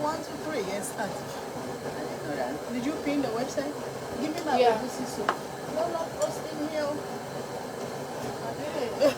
1, 2, 3 and start. I didn't know that. Did you pin the website? Give me my ABC soup. No, not posting here. Okay.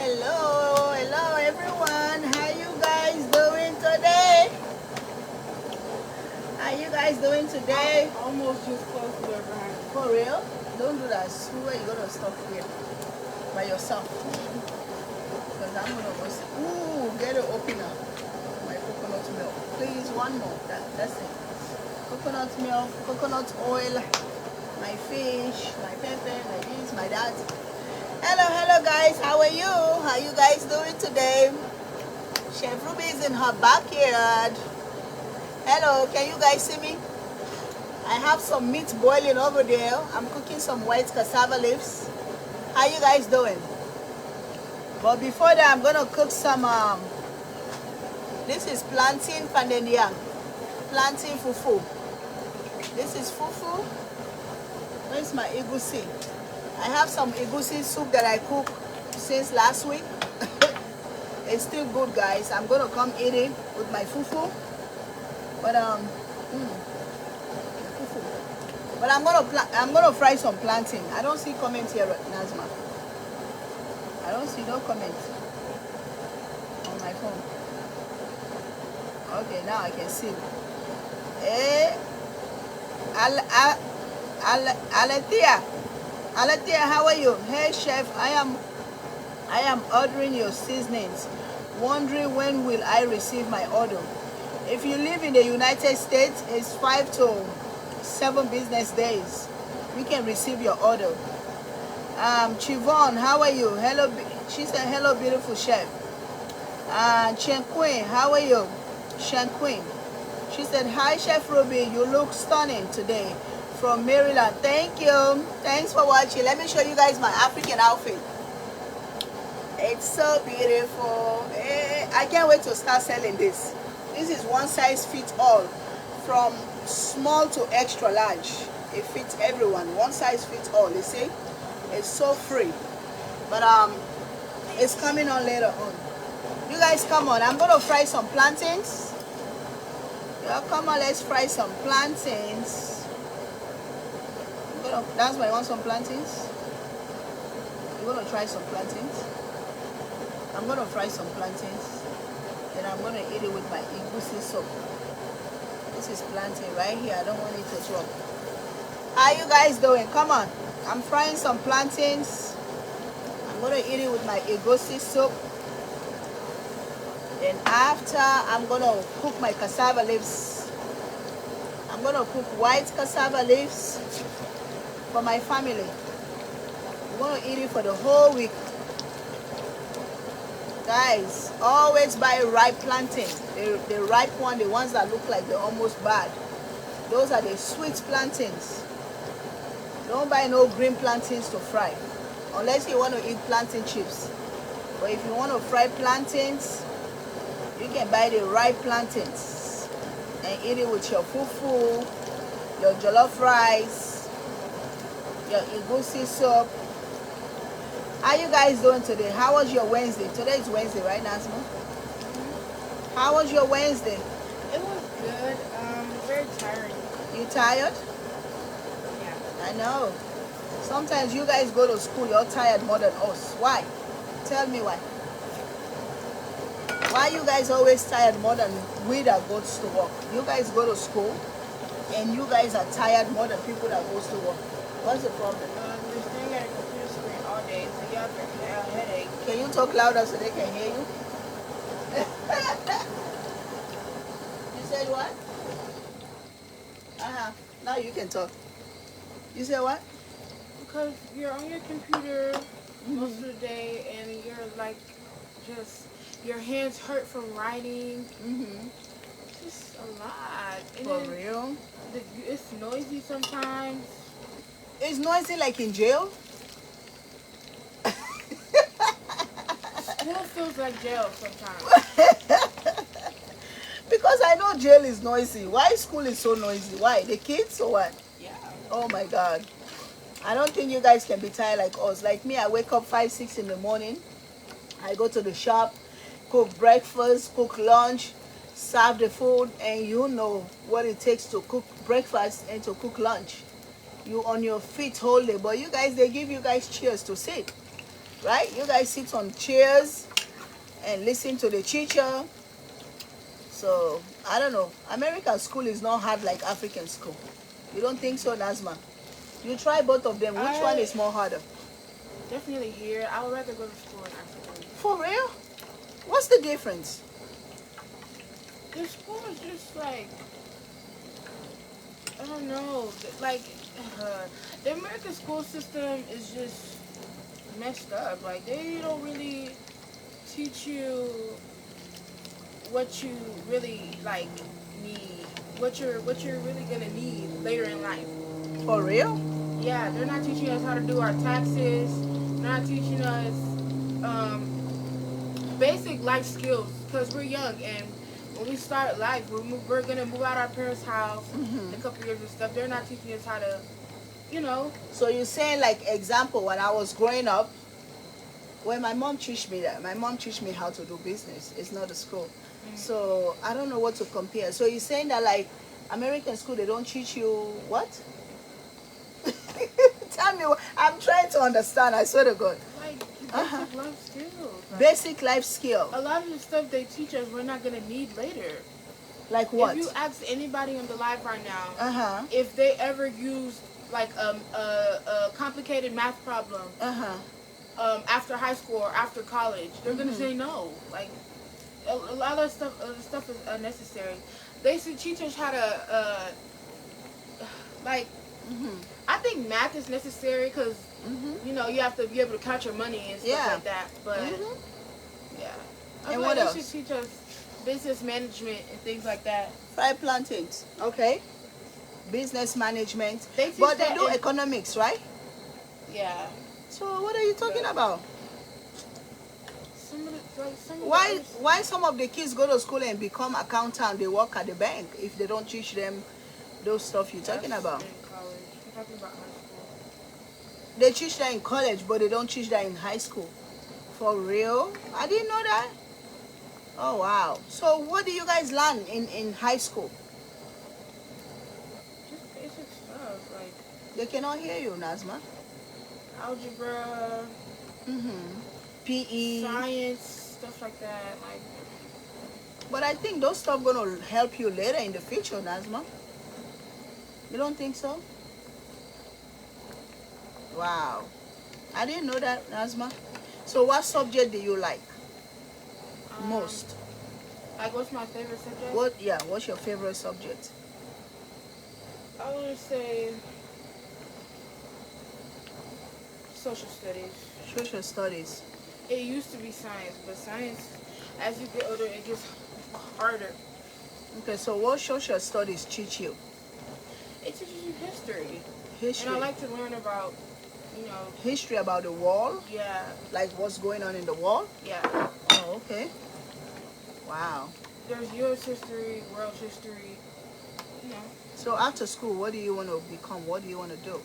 Hello everyone. How you guys doing today? How you guys doing today? Almost just close to the behind. For real? Don't do that. Where you gonna stop here by yourself? Because I'm gonna go see. Ooh, get it open up. My coconut milk. Please, one more. That's it. Coconut milk, coconut oil, my fish, my pepper, my this, my that. Hello guys, how are you? How you guys doing today? Chef Ruby is in her backyard. Hello, can you guys see me? I have some meat boiling over there. I'm cooking some white cassava leaves. How you guys doing? But before that, I'm gonna cook some this is plantain pandenya, plantain fufu. This is fufu. Where's my egusi? I have some egusi soup that I cooked since last week. It's still good, guys. I'm gonna come eat it with my fufu. But fufu. But I'm gonna fry some plantain. I don't see comments here, Nazma. I don't see no comments on my phone. Okay, now I can see. Alatia, how are you? Hey chef, I am ordering your seasonings. Wondering when will I receive my order? If you live in the United States, it's 5 to 7 business days. We can receive your order. Chivon, how are you? Hello, she said hello, beautiful chef. Chen Queen, how are you? Chen Queen. She said, hi Chef Ruby, you look stunning today. From Maryland. Thank you. Thanks for watching. Let me show you guys my African outfit. It's so beautiful. I can't wait to start selling this. This is one size fits all, from small to extra large. It fits everyone. One size fits all. You see, it's so free. But it's coming on later on. You guys come on. I'm gonna fry some plantains. Yeah, come on. Let's fry some plantains. That's why I want some plantains. You're gonna try some plantains. I'm gonna fry some plantains. Then I'm gonna eat it with my egusi soup. This is plantain right here. I don't want it to drop. How you guys doing? Come on. I'm frying some plantains. I'm gonna eat it with my egusi soup. Then after, I'm gonna cook my cassava leaves. I'm gonna cook white cassava leaves for my family. We're gonna eat it for the whole week. Guys, always buy ripe plantain. The ripe one, the ones that look like they're almost bad. Those are the sweet plantains. Don't buy no green plantains to fry, unless you want to eat plantain chips. But if you want to fry plantains, you can buy the ripe plantains and eat it with your fufu, your jollof rice, your egusi soup. How you guys doing today? How was your Wednesday? Today is Wednesday, right, Nazma? How was your Wednesday? It was good. Very tiring. You tired? Yeah. I know. Sometimes you guys go to school, you're tired more than us. Why? Tell me why. Why you guys always tired more than we that goes to work? You guys go to school and you guys are tired more than people that goes to work. What's the problem? You're staying at a computer screen all day, so you have a headache. Can you talk louder so they can hear you? You said what? Now you can talk. You said what? Because you're on your computer most of the day, and you're like, just your hands hurt from writing. It's just a lot. And For real? It's noisy sometimes. It's noisy like in jail? feels like jail sometimes. Because I know jail is noisy. Why school is so noisy? Why? The kids or what? Yeah. Oh my God. I don't think you guys can be tired like us. Like me, I wake up 5, 6 in the morning. I go to the shop, cook breakfast, cook lunch, serve the food, and you know what it takes to cook breakfast and to cook lunch. You on your feet whole day, but you guys, they give you guys chairs to sit, right? You guys sit on chairs and listen to the teacher. So I don't know. American school is not hard like African school. You don't think so, Nazma? You try both of them. Which one is more harder? Definitely here. I would rather go to school in Africa. For real? What's the difference? The school is just like, I don't know. Like, the American school system is just messed up. Like, they don't really teach you what you really like need, what you're really gonna need later in life. For real? Yeah, they're not teaching us how to do our taxes. They're not teaching us basic life skills because we're young, and when we start life, we're gonna move out our parents' house in a couple years and stuff. They're not teaching us how to, you know. So you're saying, like, example, when I was growing up, when my mom teach me that, my mom teach me how to do business. It's not a school. So I don't know what to compare. So you're saying that, like, American school, they don't teach you what? Tell me. I'm trying to understand. I swear to God. Like basic life skills. Like, Basic life skill. a lot of the stuff they teach us, we're not gonna need later. Like what? If you ask anybody on the live right now, If they ever used like a complicated math problem after high school or after college, they're gonna say no. Like a lot of stuff is unnecessary. They should teach us how to like. I think math is necessary because you know you have to be able to count your money and stuff like that. But yeah, and what else? They should teach us business management and things like that. Fried plantains. Okay. Business management. They But they do economics, right? Yeah. So what are you talking about? Why some of the kids go to school and become accountant? They work at the bank if they don't teach them those stuff you're talking about. In college. I'm talking about high school. They teach that in college, but they don't teach that in high school. For real? I didn't know that. Oh wow. So what do you guys learn in high school? Just basic stuff like. They cannot hear you, Nazma. Algebra. PE. Science, stuff like that. Like. But I think those stuff gonna help you later in the future, Nazma. You don't think so? Wow. I didn't know that, Nazma. So what subject do you like most? Like what's my favorite subject? What's your favorite subject? I would say social studies. Social studies. It used to be science, but science, as you get older, it gets harder. Okay, so what social studies teach you? It teaches you history. History. And I like to learn about, you know. History about the world? Yeah. Like what's going on in the world? Yeah. Oh, okay. Wow. There's U.S. history, world history, you know. So after school, what do you want to become? What do you want to do?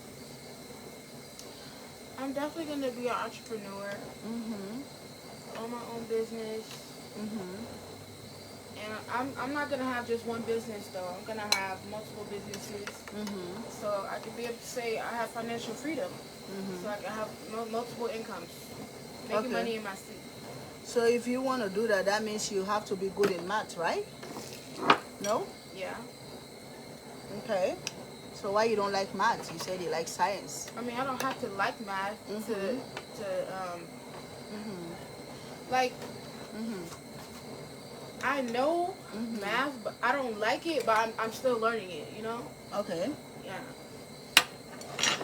I'm definitely going to be an entrepreneur. Own my own business. And I'm not going to have just one business, though. I'm going to have multiple businesses. So I can be able to say I have financial freedom. So I can have multiple incomes. Making money in my sleep. So if you want to do that, that means you have to be good in math, right? No? Yeah. Okay. So why you don't like math? You said you like science. I mean, I don't have to like math like, I know math, but I don't like it, but I'm still learning it, you know? Okay. Yeah.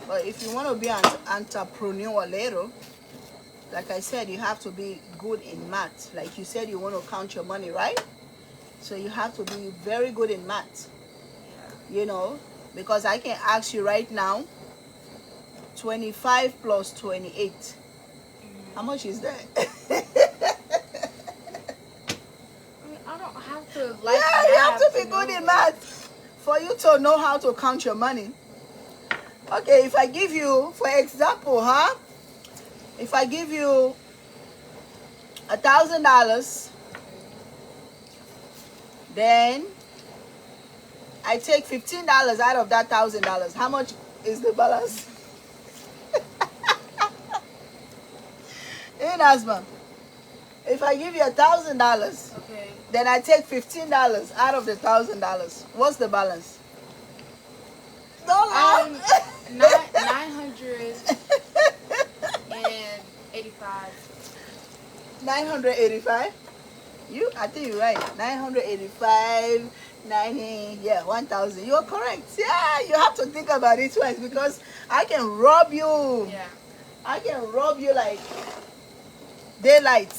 But if you want to be an entrepreneur later, like I said, you have to be good in math. Like you said, you want to count your money, right? So you have to be very good in math. Yeah. You know, because I can ask you right now, 25 plus 28. How much is that? to like Yeah, you have to math be to good know in it. math for you to know how to count your money. Okay, if I give you, for example, if I give you $1,000, then I take $15 out of that $1,000. How much is the balance? In Asma, if I give you $1,000, Okay. then I take $15 out of the $1,000. What's the balance? Don't laugh. 985. 985. I think you're right. 985, 90, yeah, 1,000. You're correct. Yeah, you have to think about it twice because I can rob you. Yeah. I can rob you like daylight.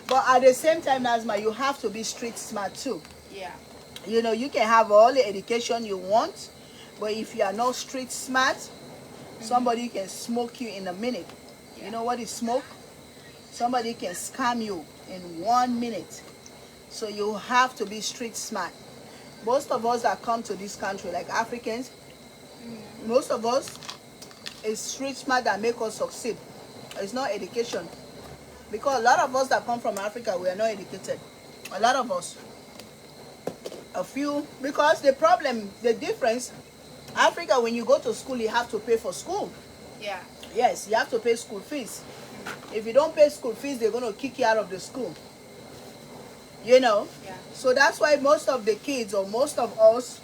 But at the same time, Nazma, you have to be street smart too. Yeah. You know, you can have all the education you want, but if you are not street smart, somebody can smoke you in a minute. Yeah. You know what is smoke? Somebody can scam you in 1 minute. So you have to be street smart. Most of us that come to this country, like Africans, most of us is street smart that make us succeed. It's not education. Because a lot of us that come from Africa, we are not educated. A lot of us. A few. Because the problem, the difference, Africa, when you go to school, you have to pay for school. Yeah. Yes, you have to pay school fees. If you don't pay school fees, they're going to kick you out of the school. You know? Yeah. So that's why most of the kids or most of us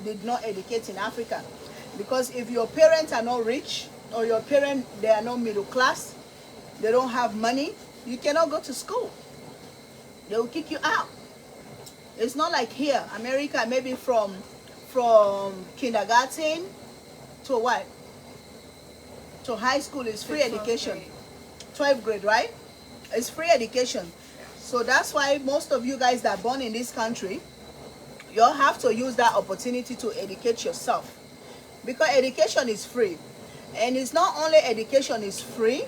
did not educate in Africa. Because if your parents are not rich or your parents, they are not middle class, they don't have money, you cannot go to school. They will kick you out. It's not like here, America, maybe from kindergarten to what? To high school is free education. Grade. 12th grade, right? It's free education. So that's why most of you guys that are born in this country, you all have to use that opportunity to educate yourself. Because education is free. And it's not only education is free,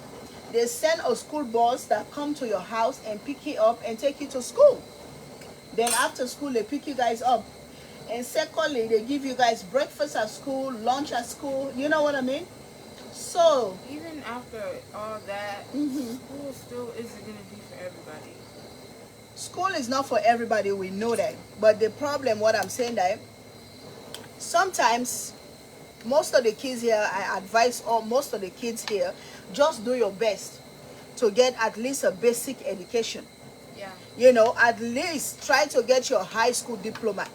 they send a school bus that come to your house and pick you up and take you to school. Then after school, they pick you guys up. And secondly, they give you guys breakfast at school, lunch at school. You know what I mean? So Even after all that, school still isn't going to be for everybody. school is not for everybody, we know that. But the problem, what I'm saying that, sometimes most of the kids here, I advise most of the kids here, just do your best to get at least a basic education. Yeah. You know, at least try to get your high school diploma.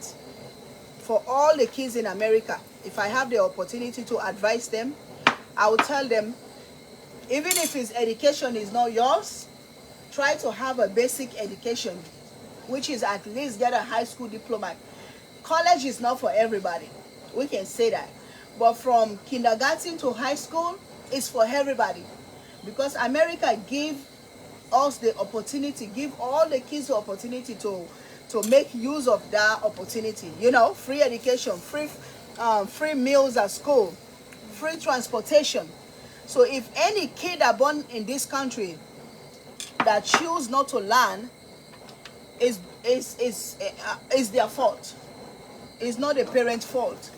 For all the kids in America, if I have the opportunity to advise them, I will tell them, even if his education is not yours, try to have a basic education, which is at least get a high school diploma. College is not for everybody. We can say that. But from kindergarten to high school, it's for everybody. Because America give us the opportunity, give all the kids the opportunity to make use of that opportunity. You know, free education, free meals at school, free transportation. So if any kid are born in this country that choose not to learn, is their fault. It's not the parent's fault.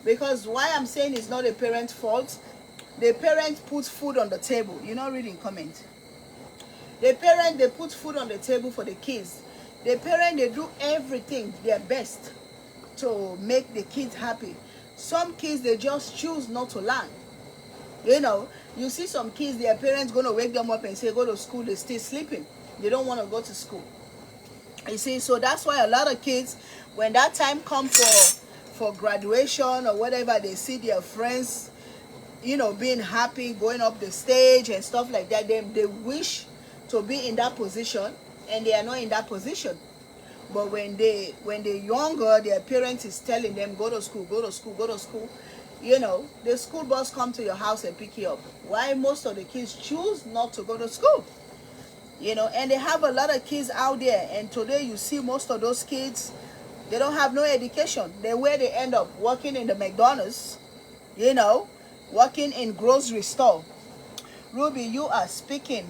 Because why I'm saying it's not a parent's fault, the parent puts food on the table. You're not reading comment. The parent, they put food on the table for the kids. The parent, they do everything their best to make the kids happy. Some kids, they just choose not to learn. You know, you see some kids, their parents going to wake them up and say, go to school, they're still sleeping. They don't want to go to school. You see, so that's why a lot of kids, when that time comes for graduation or whatever, they see their friends, you know, being happy, going up the stage and stuff like that. They wish to be in that position, and they are not in that position. But when they're younger, their parents is telling them, go to school, go to school, go to school. You know, the school bus come to your house and pick you up. Why most of the kids choose not to go to school? You know, and they have a lot of kids out there. And today you see most of those kids, they don't have no education. Where they end up working in the McDonald's, you know, working in grocery store. Ruby, you are speaking.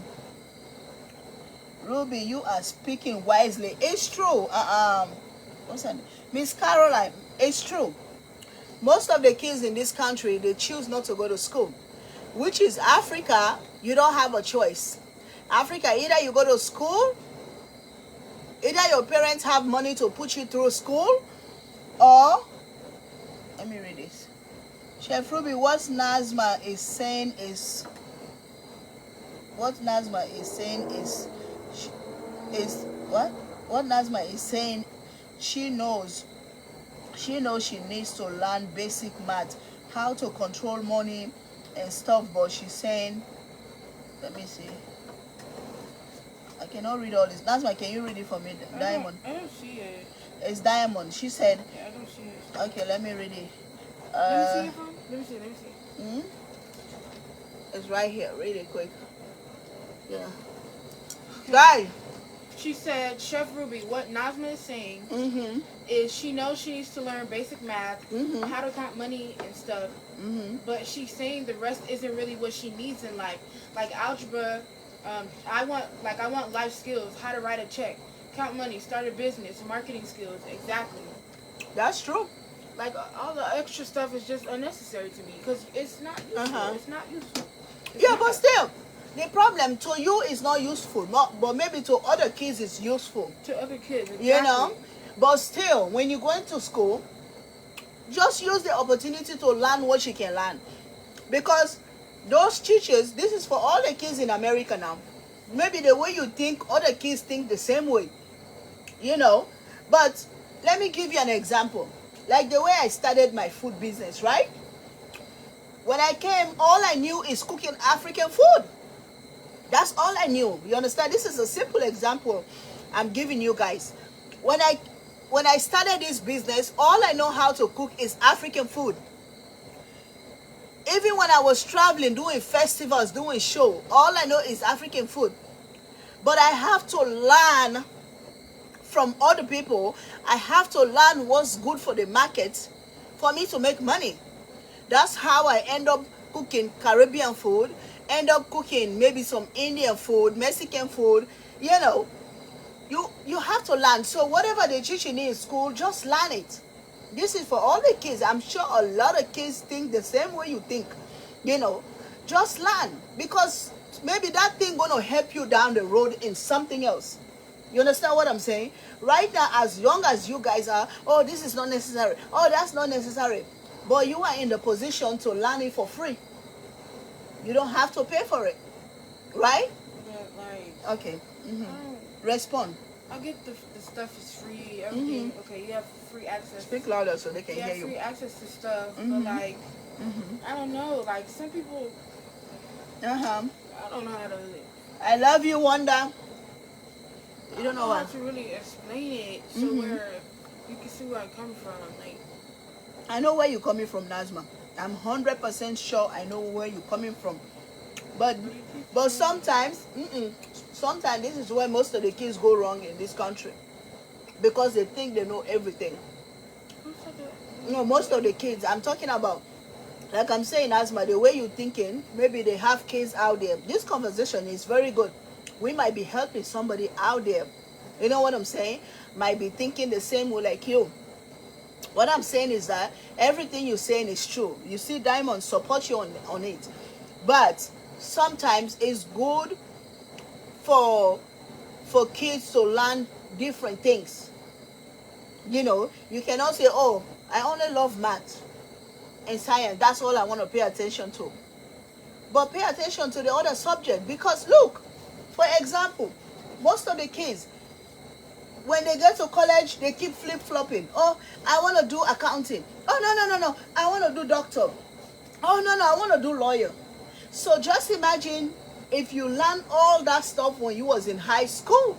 Ruby, you are speaking wisely. It's true. What's her name? Miss Caroline, it's true. Most of the kids in this country, they choose not to go to school, which is Africa. You don't have a choice. Africa, either you go to school, either your parents have money to put you through school, or, let me read this. Chef Ruby, what Nazma is saying is what what? What Nazma is saying, she knows she needs to learn basic math, how to control money and stuff, but she's saying, let me see. I cannot read all this. Nazma, can you read it for me? Diamond. I don't see it. It's Diamond. She said, yeah, I don't see it. Okay, let me read it. Let me see it, phone. Let me see. Hmm? It's right here. Read it quick. Yeah. Okay. Guy. She said, Chef Ruby, what Nazma is saying is she knows she needs to learn basic math, how to count money and stuff, but she's saying the rest isn't really what she needs in life. Like algebra, I want life skills, how to write a check, count money, start a business, marketing skills. Exactly. That's true. Like all the extra stuff is just unnecessary to me because it's not useful. It's not useful. But still, the problem to you is not useful, but maybe to other kids it's useful. To other kids, exactly. You know? But still, when you go into school, just use the opportunity to learn what you can learn. Because those teachers, this is for all the kids in America now. Maybe the way you think, other kids think the same way. You know? But let me give you an example. Like the way I started my food business, right? When I came, all I knew is cooking African food. That's all I knew. You understand? This is a simple example I'm giving you guys. When I started this business, all I know how to cook is African food. Even when I was traveling, doing festivals, doing show, all I know is African food. But I have to learn from other people. I have to learn what's good for the market for me to make money. That's how I end up cooking Caribbean food, end up cooking maybe some Indian food, Mexican food. You know, you have to learn. So whatever they teach you in school, just learn it. This is for all the kids. I'm sure a lot of kids think the same way you think. You know, just learn, because maybe that thing gonna help you down the road in something else. You understand what I'm saying? Right now, as young as you guys are, oh, this is not necessary. Oh, that's not necessary. But you are in the position to learn it for free. You don't have to pay for it. Right? But like, okay. Respond. I get the stuff is free, everything. Okay, you have free access. Speak louder so they can you hear have you. free access to stuff, but like, I don't know. Like some people, I don't know how to live. I love you, Wanda. You don't know how what to really explain it so where you can see where I'm coming from. Like, I know where you're coming from, Nazma. I'm 100% sure I know where you're coming from. But sometimes, sometimes this is where most of the kids go wrong in this country, because they think they know everything. No, most of the kids, I'm talking about, like I'm saying, Asma, the way you're thinking, maybe they have kids out there. This conversation is very good. We might be helping somebody out there. You know what I'm saying? Might be thinking the same way like you. What I'm saying is that everything you're saying is true. You see, Diamond support you on it. But sometimes it's good for kids to learn different things. You know, you cannot say, oh, I only love math and science. That's all I want to pay attention to. But pay attention to the other subject, because look, for example, most of the kids, when they get to college, they keep flip-flopping. Oh, I want to do accounting. Oh, no. I want to do doctor. Oh, no, I want to do lawyer. So just imagine if you learn all that stuff when you was in high school.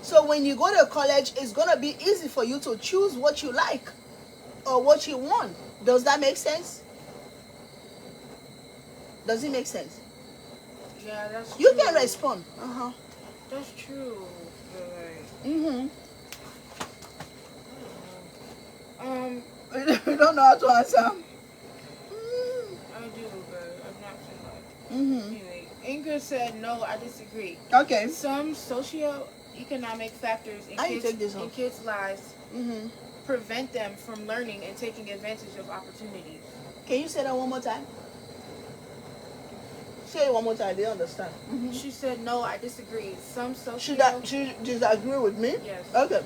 So when you go to college, it's going to be easy for you to choose what you like or what you want. Does that make sense? Does it make sense? Yeah, that's true. You can respond. That's true. You I don't know how to answer. do, but I'm not saying like. Anyway, Ingrid said, no, I disagree. Okay. Some socioeconomic factors I can take this in off. kids' lives Mm-hmm. prevent them from learning and taking advantage of opportunities. Can you say that one more time? Say it one more time. I didn't understand. Mm-hmm. She said, no, I disagree. Some She disagree with me? Yes. Okay.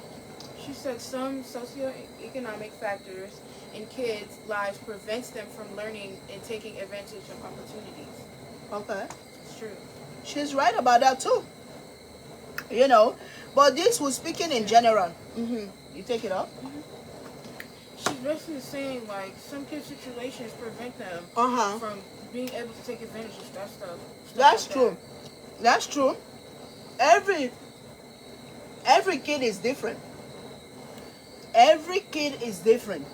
She said some socioeconomic factors in kids' lives prevents them from learning and taking advantage of opportunities. Okay. It's true. She's right about that too. You know, but this was speaking in general. Mm-hmm. You take it off. Mm-hmm. She's basically saying like some kids' situations prevent them from being able to take advantage of that stuff. That's like true. That's true. Every kid is different. Every kid is different.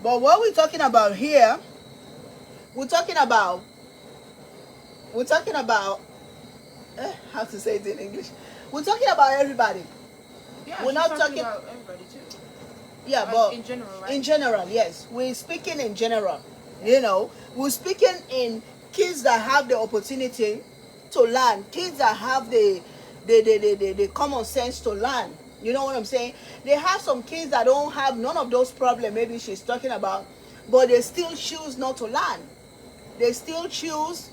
But what we're talking about here, we're talking about how to say it in English. We're talking about everybody. Yeah, we're not talking about everybody too. Yeah, like but in general, right? In general, yes. We're speaking in general. You know, we're speaking in kids that have the opportunity to learn, kids that have the common sense to learn. You know what I'm saying? They have some kids that don't have none of those problems maybe she's talking about, but they still choose not to learn. They still choose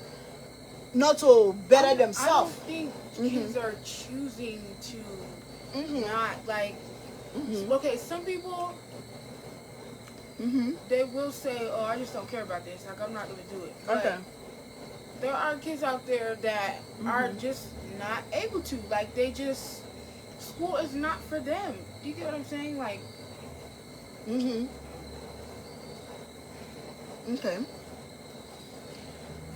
not to better themselves. I don't think kids are choosing to not like. Okay, some people they will say, "Oh, I just don't care about this. Like, I'm not gonna do it." But Okay. there are kids out there that are just not able to. Like, they just school is not for them. Do you get what I'm saying? Like. Okay.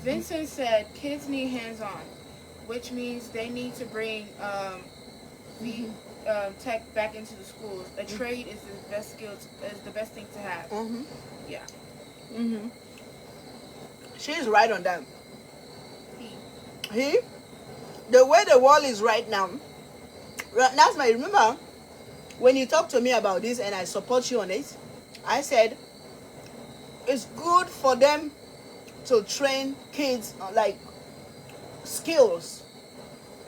Vincent said kids need hands-on, which means they need to bring the tech back into the schools. A trade is the best the best thing to have. Yeah. She's right on that. The way the world is right now, that's my, remember when you talked to me about this and I support you on it, I said it's good for them to train kids like skills.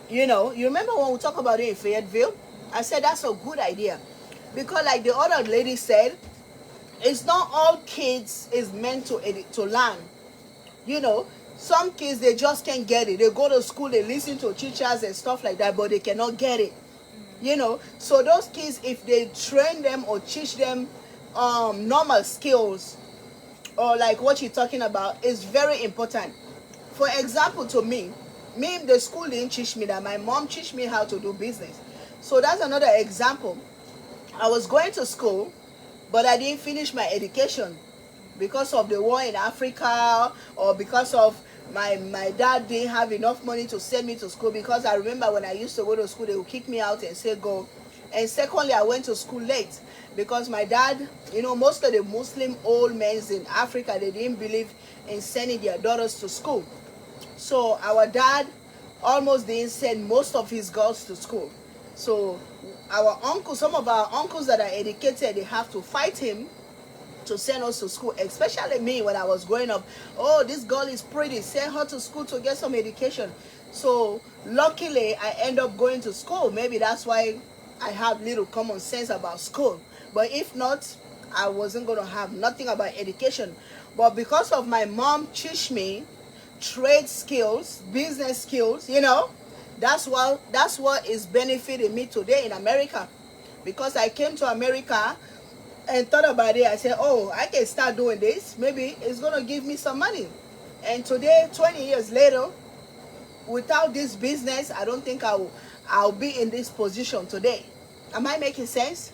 You know, you remember when we talked about it in Fayetteville? I said that's a good idea because, like the other lady said, it's not all kids is meant to learn. You know, some kids they just can't get it. They go to school, they listen to teachers and stuff like that, but they cannot get it. You know, so those kids, if they train them or teach them normal skills, or like what you're talking about, is very important. For example, to me, the school didn't teach me that. My mom teach me how to do business. So that's another example. I was going to school, but I didn't finish my education because of the war in Africa, or because of my dad didn't have enough money to send me to school. Because I remember when I used to go to school, they would kick me out and say go. And secondly, I went to school late because my dad, you know, most of the Muslim old men in Africa, they didn't believe in sending their daughters to school. So our dad almost didn't send most of his girls to school. So our uncles, some of our uncles that are educated, they have to fight him to send us to school, especially me when I was growing up. Oh, this girl is pretty, send her to school to get some education. So luckily I end up going to school. Maybe that's why I have little common sense about school. But if not, I wasn't going to have nothing about education. But because of my mom teach me trade skills, business skills, you know, that's what is benefiting me today in America. Because I came to America and thought about it. I said, oh, I can start doing this. Maybe it's going to give me some money. And today, 20 years later, without this business, I don't think I'll be in this position today. Am I making sense?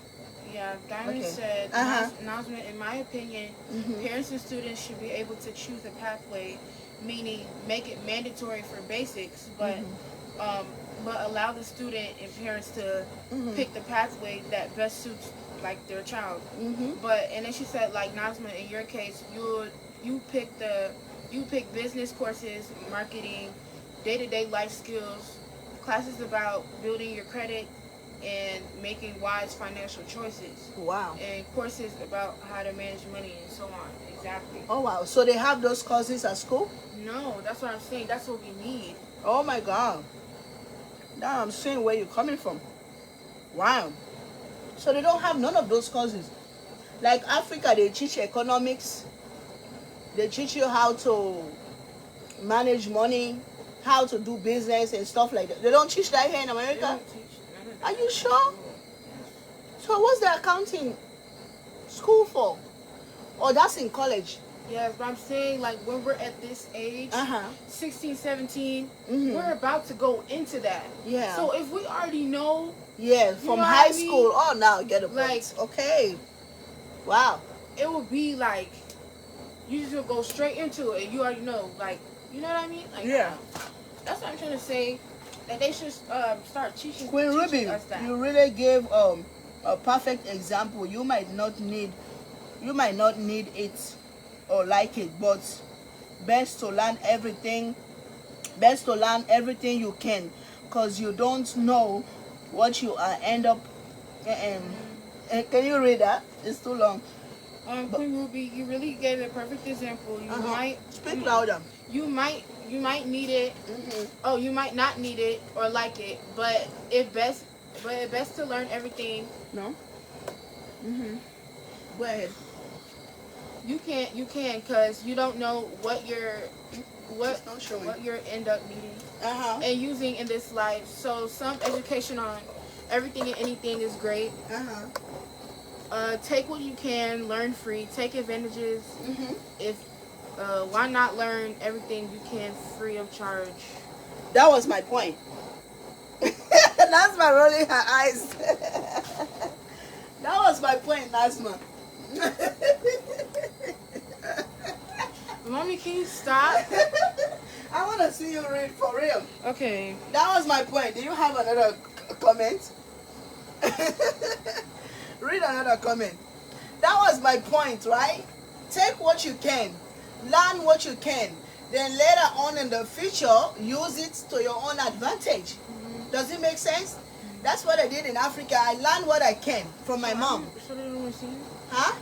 Yeah, Diamond said, Nazma, in my opinion, parents and students should be able to choose a pathway, meaning make it mandatory for basics, but allow the student and parents to pick the pathway that best suits like their child. But and then she said, like Nazma, in your case, you pick business courses, marketing, day-to-day life skills, classes about building your credit, and making wise financial choices. Wow. And courses about how to manage money and so on. Exactly. Oh wow. So they have those courses at school? No, that's what I'm saying. That's what we need. Oh my God. Now I'm seeing where you're coming from. Wow. So they don't have none of those courses. Like Africa, they teach economics. They teach you how to manage money, how to do business and stuff like that. They don't teach that here in They America? don't teach none of that. Are you sure? So what's the accounting school for? Oh, that's in college. Yes, but I'm saying, like, when we're at this age, 16, 17, we're about to go into that. Yeah. So if we already know, Yeah, from know high what I mean? school. Oh, now I get a point. Like- Okay. Wow. it would be like, you just will go straight into it. You already know, like, you know what I mean? Like, Yeah. That's what I'm trying to say. That they should start teaching, Queen Ruby, us that. you really gave a perfect example. You might not need it or like it, but best to learn everything you can, because you don't know what you end up. Can you read that? It's too long. Queen Ruby, you really gave a perfect example. You might speak louder. You might need it. Oh, you might not need it or like it, but it's best to learn everything. No. Go ahead. You can, cause you don't know what you're end up needing and using in this life. So some education on everything and anything is great. Take what you can, learn free, take advantages. If why not learn everything you can free of charge? That was my point. Nazma rolling her eyes. That was my point, Nazma. Mommy, can you stop? I want to see you read for real. Okay. That was my point. Do you have another comment? Read another comment. That was my point, right? Take what you can. Learn what you can. Then later on in the future, use it to your own advantage. Does it make sense? That's what I did in Africa. I learned what I can from my mom. So they don't want to see you? Huh?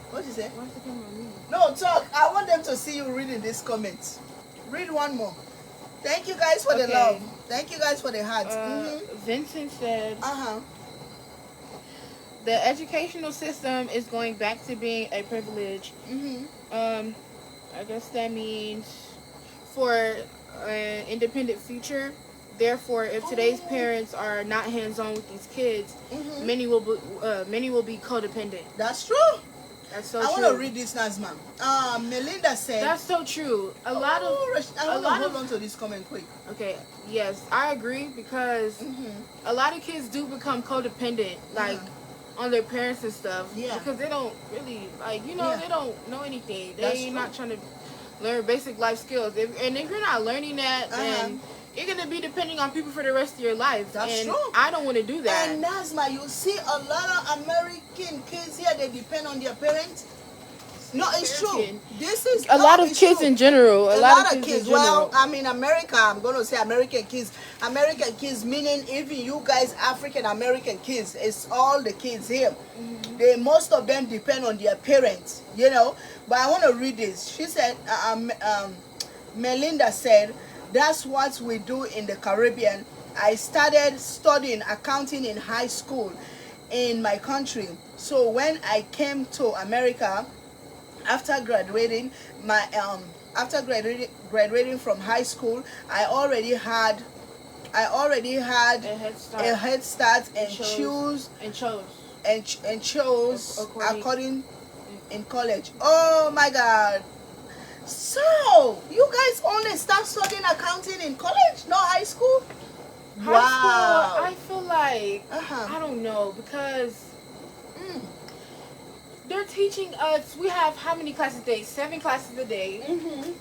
What you say? Why's the camera on me? No, talk. I want them to see you reading these comments. Read one more. Thank you guys for the love. Thank you guys for the hearts. Vincent said, the educational system is going back to being a privilege. I guess that means for an independent future. Therefore, if today's parents are not hands-on with these kids, many will be codependent. That's true. That's so I true. want to read this, Nazma. Melinda said. That's so true. I want to hold on to this comment quick. Okay. Yes, I agree, because a lot of kids do become codependent, like on their parents and stuff. Yeah. Because they don't really they don't know anything. They're not trying to learn basic life skills. And if you're not learning that, then you're going to be depending on people for the rest of your life. That's true. I don't want to do that. And Nazma, you see a lot of American kids here, they depend on their parents. No, it's true. This is a lot of kids in general. A lot of kids in general. Well, I mean, America, I'm going to say American kids. American kids, meaning even you guys, African American kids. It's all the kids here. Most of them depend on their parents, you know. But I want to read this. She said, Melinda said, that's what we do in the Caribbean. I started studying accounting in high school in my country. So when I came to America, after graduating from high school, I already had a head start and chose according in college. Oh my God. So, you guys only start studying accounting in college, not high school? High school, I feel like, I don't know, because they're teaching us, we have how many classes a day? 7 classes a day.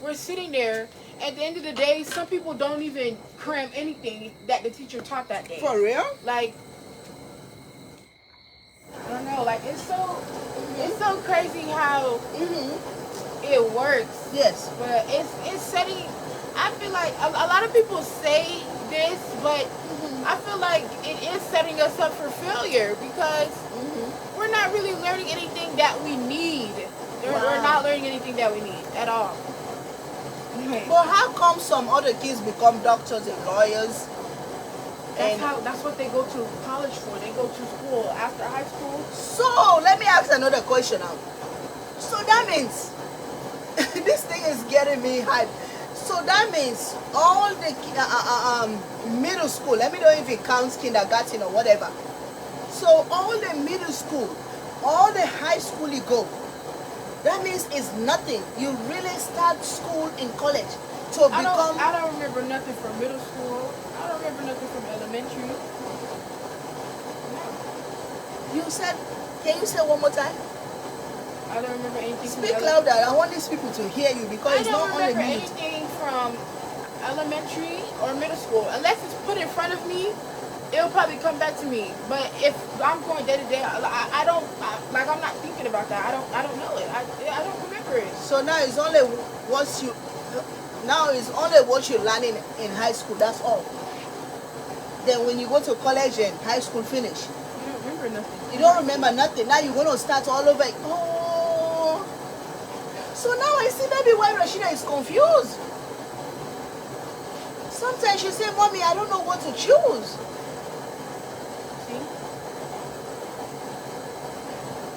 We're sitting there. At the end of the day, some people don't even cram anything that the teacher taught that day. For real? Like, I don't know, like, it's so crazy how it works. Yes. But it's setting, I feel like a lot of people say this, but I feel like it is setting us up for failure because we're not really learning anything that we need. We're not learning anything that we need at all. But how come some other kids become doctors and lawyers? That's what they go to college for. They go to school after high school. So let me ask another question now. So that means this thing is getting me hyped. So that means all the middle school, let me know if it counts kindergarten or whatever. So all the middle school, all the high school you go, that means it's nothing. You really start school in college to become. I don't remember nothing from middle school. I don't remember nothing from elementary. You said, can you say one more time? I don't remember anything. Speak louder. I want these people to hear you because it's not only me. I don't remember anything from elementary or middle school. Unless it's put in front of me, it'll probably come back to me. But if I'm going day to day, I'm not thinking about that. I don't know it. I don't remember it. So now it's only what you're learning in high school. That's all. Then when you go to college and high school finish, you don't remember nothing. You don't remember nothing. Now you're gonna start all over. Oh, so now I see maybe why Rashida is confused. Sometimes she say, "Mommy, I don't know what to choose." See?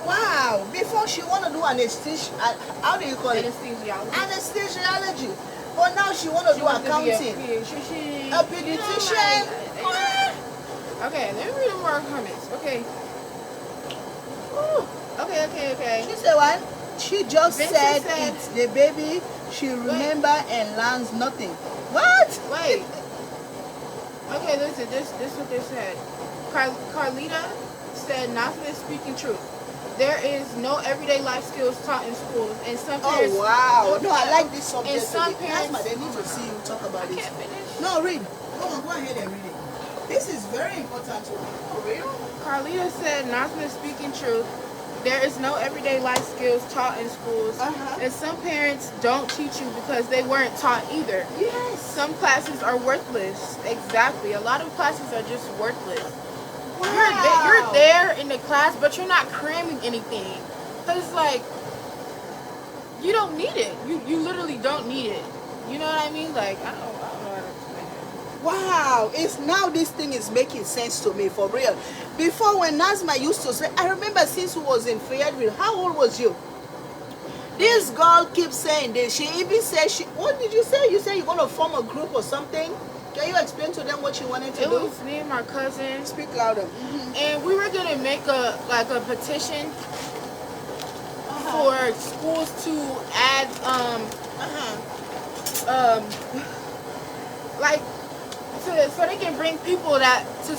Wow. Before she wanna do anesthesia, how do you call it? Anesthesiology. Anesthesiology. But now she wanna do accounting. A pediatrician. Okay, let me read more comments. Okay. Ooh. Okay. She said what? She just Vincent said said it's the baby she remember and learns nothing. What? Wait. Okay, listen. This is what they said. Carlita said, "Nothing is speaking truth. There is no everyday life skills taught in schools, and some parents." Oh wow! No, I like this subject. And some parents. Asma, they need to see you talk about I this. can't finish. No, read. Go ahead and read it. This is very important to me. For real? Carlita said, "Nothing is speaking truth. There is no everyday life skills taught in schools, and some parents don't teach you because they weren't taught either. Yes. Some classes are worthless." Exactly. A lot of classes are just worthless. Wow. You're there in the class, but you're not cramming anything. Because it's like, you don't need it. You literally don't need it. You know what I mean? Like, I don't know how to explain it. Wow, it's now this thing is making sense to me, for real. Before, when Nazma used to say, I remember since we was in Fayetteville, how old was you? This girl keeps saying this. She even said, what did you say? You said you're going to form a group or something? Can you explain to them what you wanted to do? It was me and my cousin. Speak louder. And we were going to make a petition for schools to add, so they can bring people to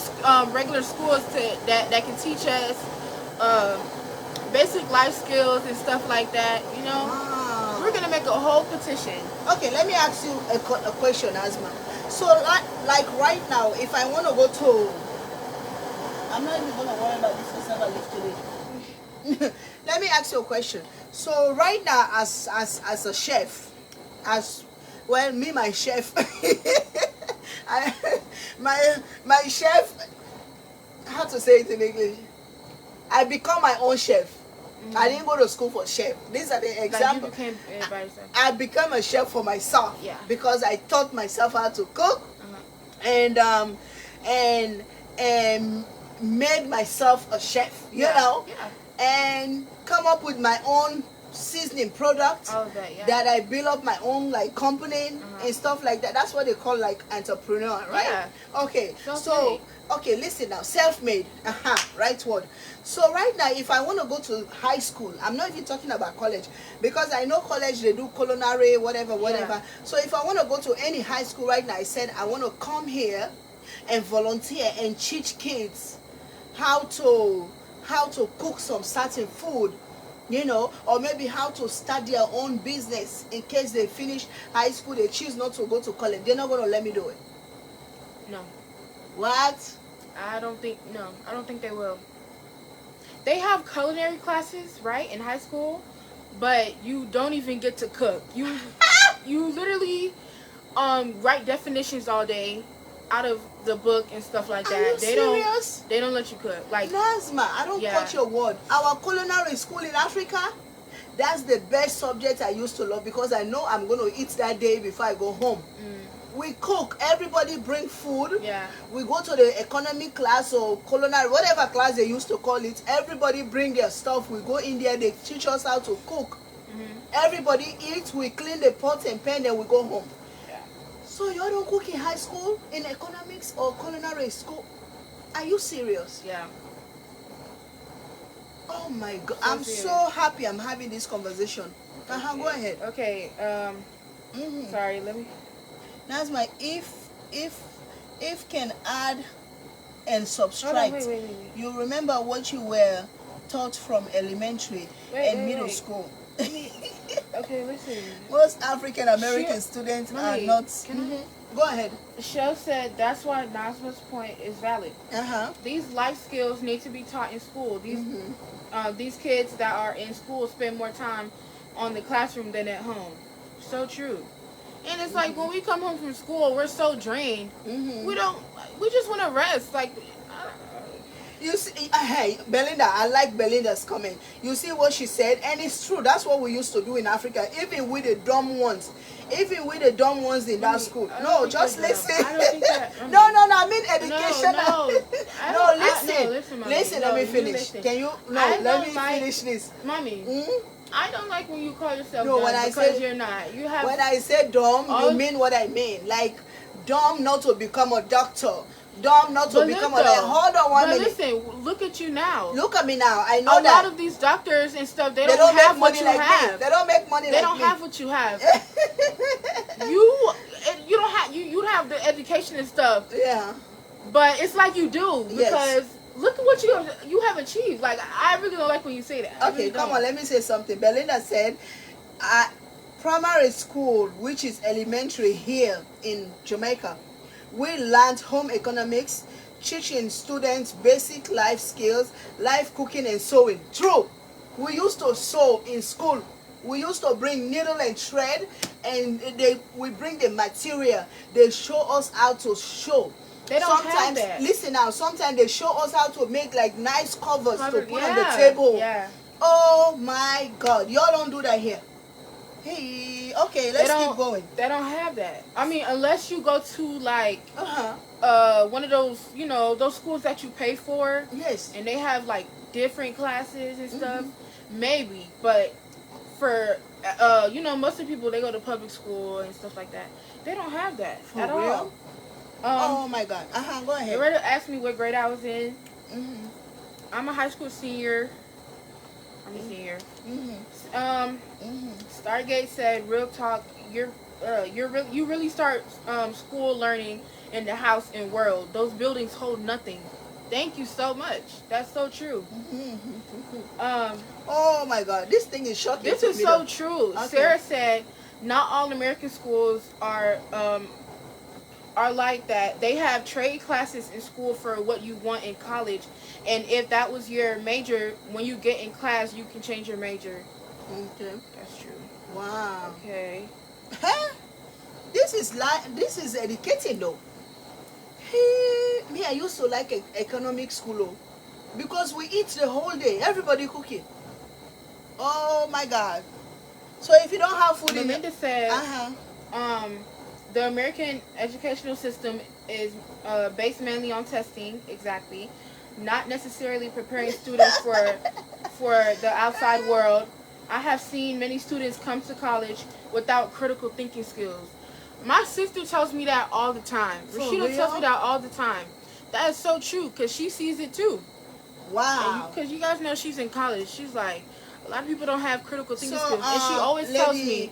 regular schools that can teach us basic life skills and stuff like that. You know, we're gonna make a whole petition. Okay, let me ask you a question, Asma. So, like right now, if I want to go to, I'm not even gonna worry about this cassava leaf today. Let me ask you a question. So, right now, as a chef, my chef. My chef, how to say it in English? I become my own chef. I didn't go to school for chef. These are the examples. Like you became by yourself. I become a chef for myself. Yeah. Because I taught myself how to cook, and made myself a chef. You know, and come up with my own seasoning product that I build up my own like company and stuff like that. That's what they call like entrepreneur, right? Yeah. Okay. So okay, listen now, self-made. Right word. So right now, if I want to go to high school, I'm not even talking about college, because I know college they do culinary, whatever. So if I want to go to any high school right now, I said I want to come here and volunteer and teach kids how to cook some certain food, you know, or maybe how to start their own business in case they finish high school, they choose not to go to college. They're not going to let me do it. No. What? I don't think they will. They have culinary classes, right, in high school, but you don't even get to cook. You literally write definitions all day out of the book and stuff like Are that. you serious? They don't let you cook. Like, Nazma, I don't Yeah. cut your word. Our culinary school in Africa, that's the best subject I used to love because I know I'm going to eat that day before I go home. We cook. Everybody bring food. Yeah. We go to the economic class or culinary, whatever class they used to call it. Everybody bring their stuff. We go in there. They teach us how to cook. Everybody eats. We clean the pots and pan. Then we go home. Yeah. So you don't cook in high school, in economics or culinary school? Are you serious? Yeah. Oh my God! So I'm serious. so happy I'm having this conversation. Go ahead. Okay. Sorry. Let me. Nazma, if can add and Hold subtract, on, wait. you remember what you were taught from elementary and middle wait. school. Okay, listen. Most African American Shit. students Mommy, are not. can I- Go ahead. The show said that's why Nazma's point is valid. These life skills need to be taught in school. These kids that are in school spend more time on the classroom than at home. So true. And it's like when we come home from school, we're so drained. We just want to rest. Like, You see, hey, Belinda, I like Belinda's comment. You see what she said, and it's true. That's what we used to do in Africa, even with the dumb ones. Even with the dumb ones in that school. No, just listen. I don't think that. No, I mean education. No, Listen. Mommy. Listen, let me finish. Listen. Can you? No, let me finish this. Mommy, I don't like when you call yourself No, dumb when I because say- you're not. You have. When I say dumb, Oh. you mean what I mean. Like, dumb not to become a doctor. Dumb not to But become look, a... Like, though. hold on one But minute. listen, look at you now. Look at me now. I know A that. lot of these doctors and stuff, they they don't don't have make what money you like have. me. They don't make money They like don't me. have what you have. You don't have you have the education and stuff, Yeah. but it's like you do because Yes. look at what you have achieved. Like, I really don't like when you say that. I Okay, really come don't. on, let me say something. Belinda said, primary school, which is elementary here in Jamaica, we learned home economics, teaching students basic life skills, life cooking and sewing. True. We used to sew in school. We used to bring needle and thread, and we bring the material. They show us how to sew. They don't have Sometimes, that. listen now, sometimes they show us how to make like nice covers to put on the Yeah, table. Yeah. Oh my God, y'all don't do that here. Hey, okay, let's keep going. They don't have that. I mean, unless you go to like Uh-huh. one of those, those schools that you pay for, Yes. and they have like different classes and stuff, maybe. But for most of the people, they go to public school and stuff like that. They don't have that For at real? all. Oh my God. Go They ahead. already asked me what grade I was in. Mm-hmm. I'm a high school senior. I'm a senior. Stargate said, "Real talk, you really start school learning in the house and world. Those buildings hold nothing." Thank you so much. That's so true. Oh my God, this thing is shocking. This to is me, so though. true. Okay. Sarah said, "Not all American schools are like that. They have trade classes in school for what you want in college, and if that was your major, when you get in class, you can change your major." Okay. That's true. Wow. Okay. Huh? This is educating though. Hey, me, I used to like economic school though, because we eat the whole day. Everybody cooking. Oh my God. So if you don't have food Melinda said, uh-huh. the American educational system is based mainly on testing, exactly, not necessarily preparing students for the outside world. I have seen many students come to college without critical thinking skills. My sister tells me that all the time. Rashida tells me that all the time. That is so true because she sees it too. Wow. Because you guys know she's in college. She's like, a lot of people don't have critical thinking So, skills. And she always tells me.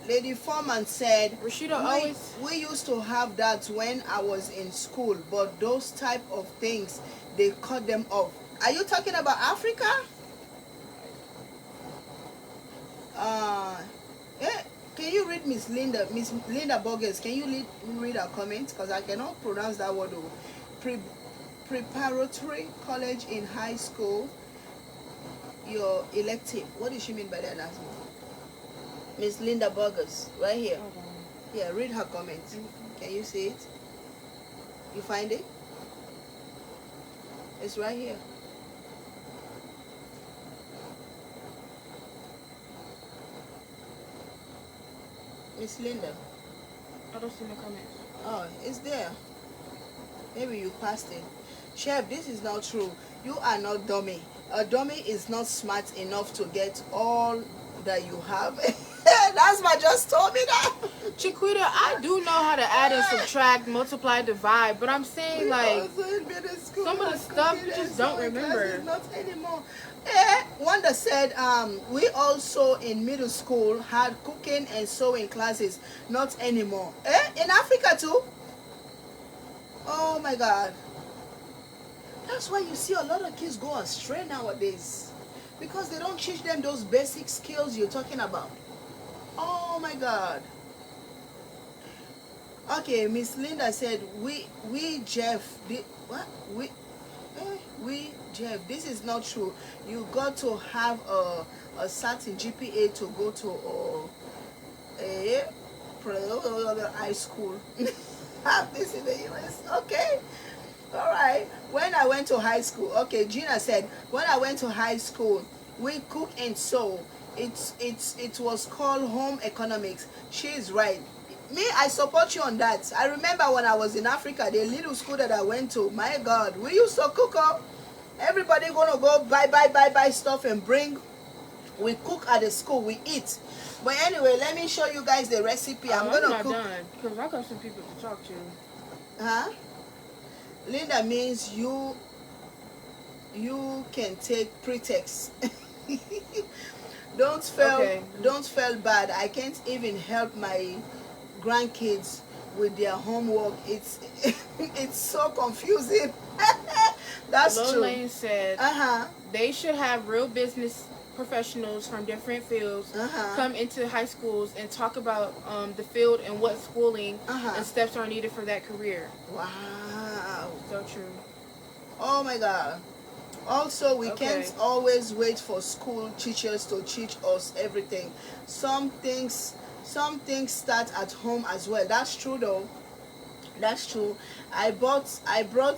Lady Foreman said, Rashida always. We used to have that when I was in school, but those type of things, they cut them off. Are you talking about Africa? Yeah. Can you read Miss Linda Burgess? Can you read her comments? Because I cannot pronounce that word. Preparatory college in high school. Your elective. What does she mean by that, Nazma? Miss Linda Burgers, right here. Yeah, read her comments. Can you see it? You find it? It's right here. Miss Linda. I don't see no comments. Oh, it's there. Maybe you passed it. Chef, this is not true. You are not dummy. A dummy is not smart enough to get all that you have. That's what just told me that. Chiquita, I do know how to add and subtract, multiply, divide, but I'm saying like some of the stuff you just don't remember. Not anymore. Wanda said we also in middle school had cooking and sewing classes. Not anymore. In Africa too? Oh my God. That's why you see a lot of kids go astray nowadays. Because they don't teach them those basic skills you're talking about. Oh my God. Okay, Miss Linda said we Jeff what we Jeff, this is not true. You got to have a certain GPA to go to a high school. Have this in the US. Okay. All right. When I went to high school, okay, Gina said, when I went to high school, we cook and sew. It was called home economics. She is right. Me, I support you on that. I remember when I was in Africa, the little school that I went to, my God, we used to cook up. Everybody gonna go buy stuff and bring. We cook at the school, we eat. But anyway, let me show you guys the recipe. I'm gonna not cook. done because I got some people to talk to. Huh? Linda means you can take pretext. Don't feel bad. I can't even help my grandkids with their homework. It's it's so confusing. That's true. Lane said they should have real business professionals from different fields come into high schools and talk about the field and what schooling and steps are needed for that career. Wow. So true. Oh my God. Also, we can't always wait for school teachers to teach us everything. Some things start at home as well. That's true though. That's true. I brought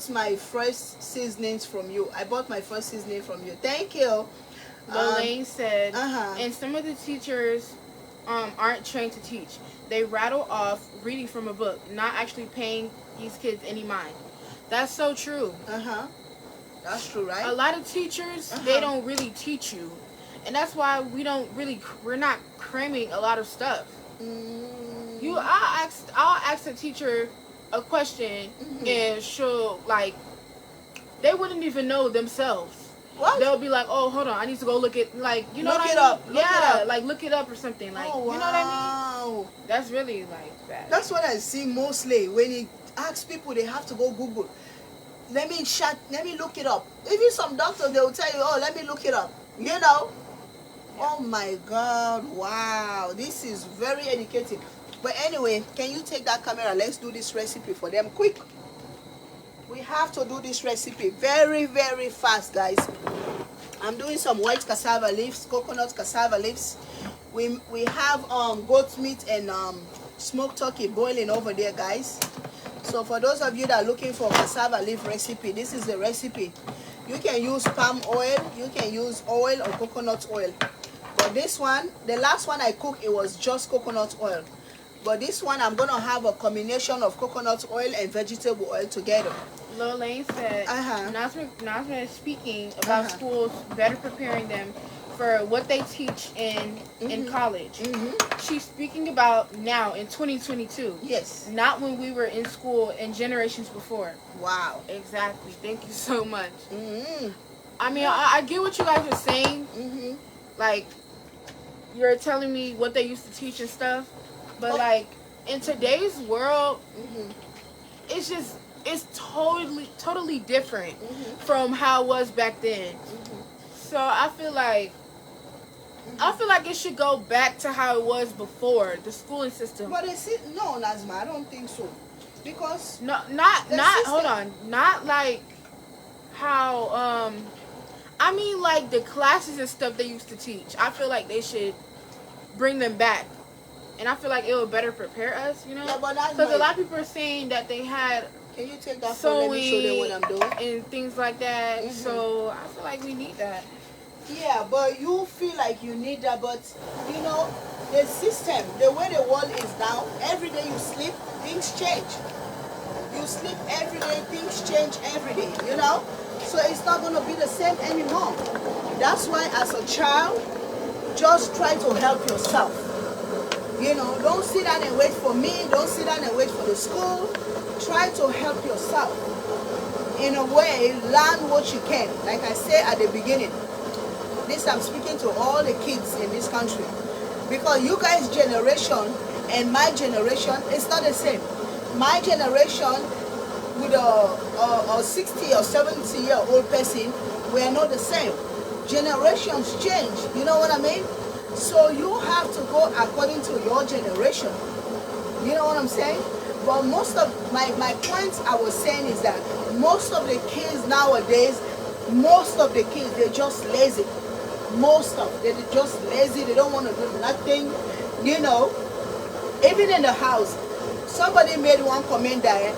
my first seasonings from you. Thank you. Lane said, and some of the teachers aren't trained to teach. They rattle off reading from a book, not actually paying these kids any mind. That's so true. That's true, right? A lot of teachers, they don't really teach you. And that's why we're not cramming a lot of stuff. I'll ask a teacher a question and she'll they wouldn't even know themselves. What? They'll be like, oh, hold on, I need to go look at, you know what I mean? Look it up or something. You know what I mean? That's really, bad. That's what I see mostly. When you ask people, they have to go Google. Let me look it up. Even some doctors, they will tell you, oh, let me look it up. You know? Yeah. Oh, my God. Wow. This is very educative. But anyway, can you take that camera? Let's do this recipe for them quick. We have to do this recipe very, very fast, guys. I'm doing some white cassava leaves, coconut cassava leaves. We have goat meat and smoked turkey boiling over there, guys. So for those of you that are looking for cassava leaf recipe, this is the recipe. You can use palm oil, you can use oil or coconut oil. But this one, the last one I cooked, it was just coconut oil. But this one, I'm going to have a combination of coconut oil and vegetable oil together. Lane said, Nasma is speaking about schools better preparing them for what they teach in college. She's speaking about now in 2022. Yes. Not when we were in school and generations before. Wow. Exactly. Thank you so much. I mean, I get what you guys are saying. You're telling me what they used to teach and stuff. But in today's world, it's totally different from how it was back then. So I feel like it should go back to how it was before, the schooling system. But no, Nazma, I don't think so. Because not hold on, not like how I mean the classes and stuff they used to teach. I feel like they should bring them back. and I feel like it would better prepare us, you know. Yeah, but that's Because a my. lot of people are saying that they had Can you take that phone? Let me show them what I'm doing. and things like that. So I feel like we need that. Yeah, but you feel like you need that, but you know, the system, the way the world is now, every day you sleep, things change. You sleep every day, things change every day, you know? So it's not going to be the same anymore. That's why as a child, just try to help yourself. You know, don't sit down and wait for me, don't sit down and wait for the school. Try to help yourself. In a way, learn what you can. Like I said at the beginning, this I'm speaking to all the kids in this country. Because you guys' generation and my generation is not the same. My generation with a 60 or 70-year-old person, we are not the same. Generations change, you know what I mean? So you have to go according to your generation. You know what I'm saying? But most of my point I was saying is that most of the kids nowadays, most of the kids, they're just lazy. Most of them, they're just lazy. They don't want to do nothing, you know. Even in the house, somebody made one comment that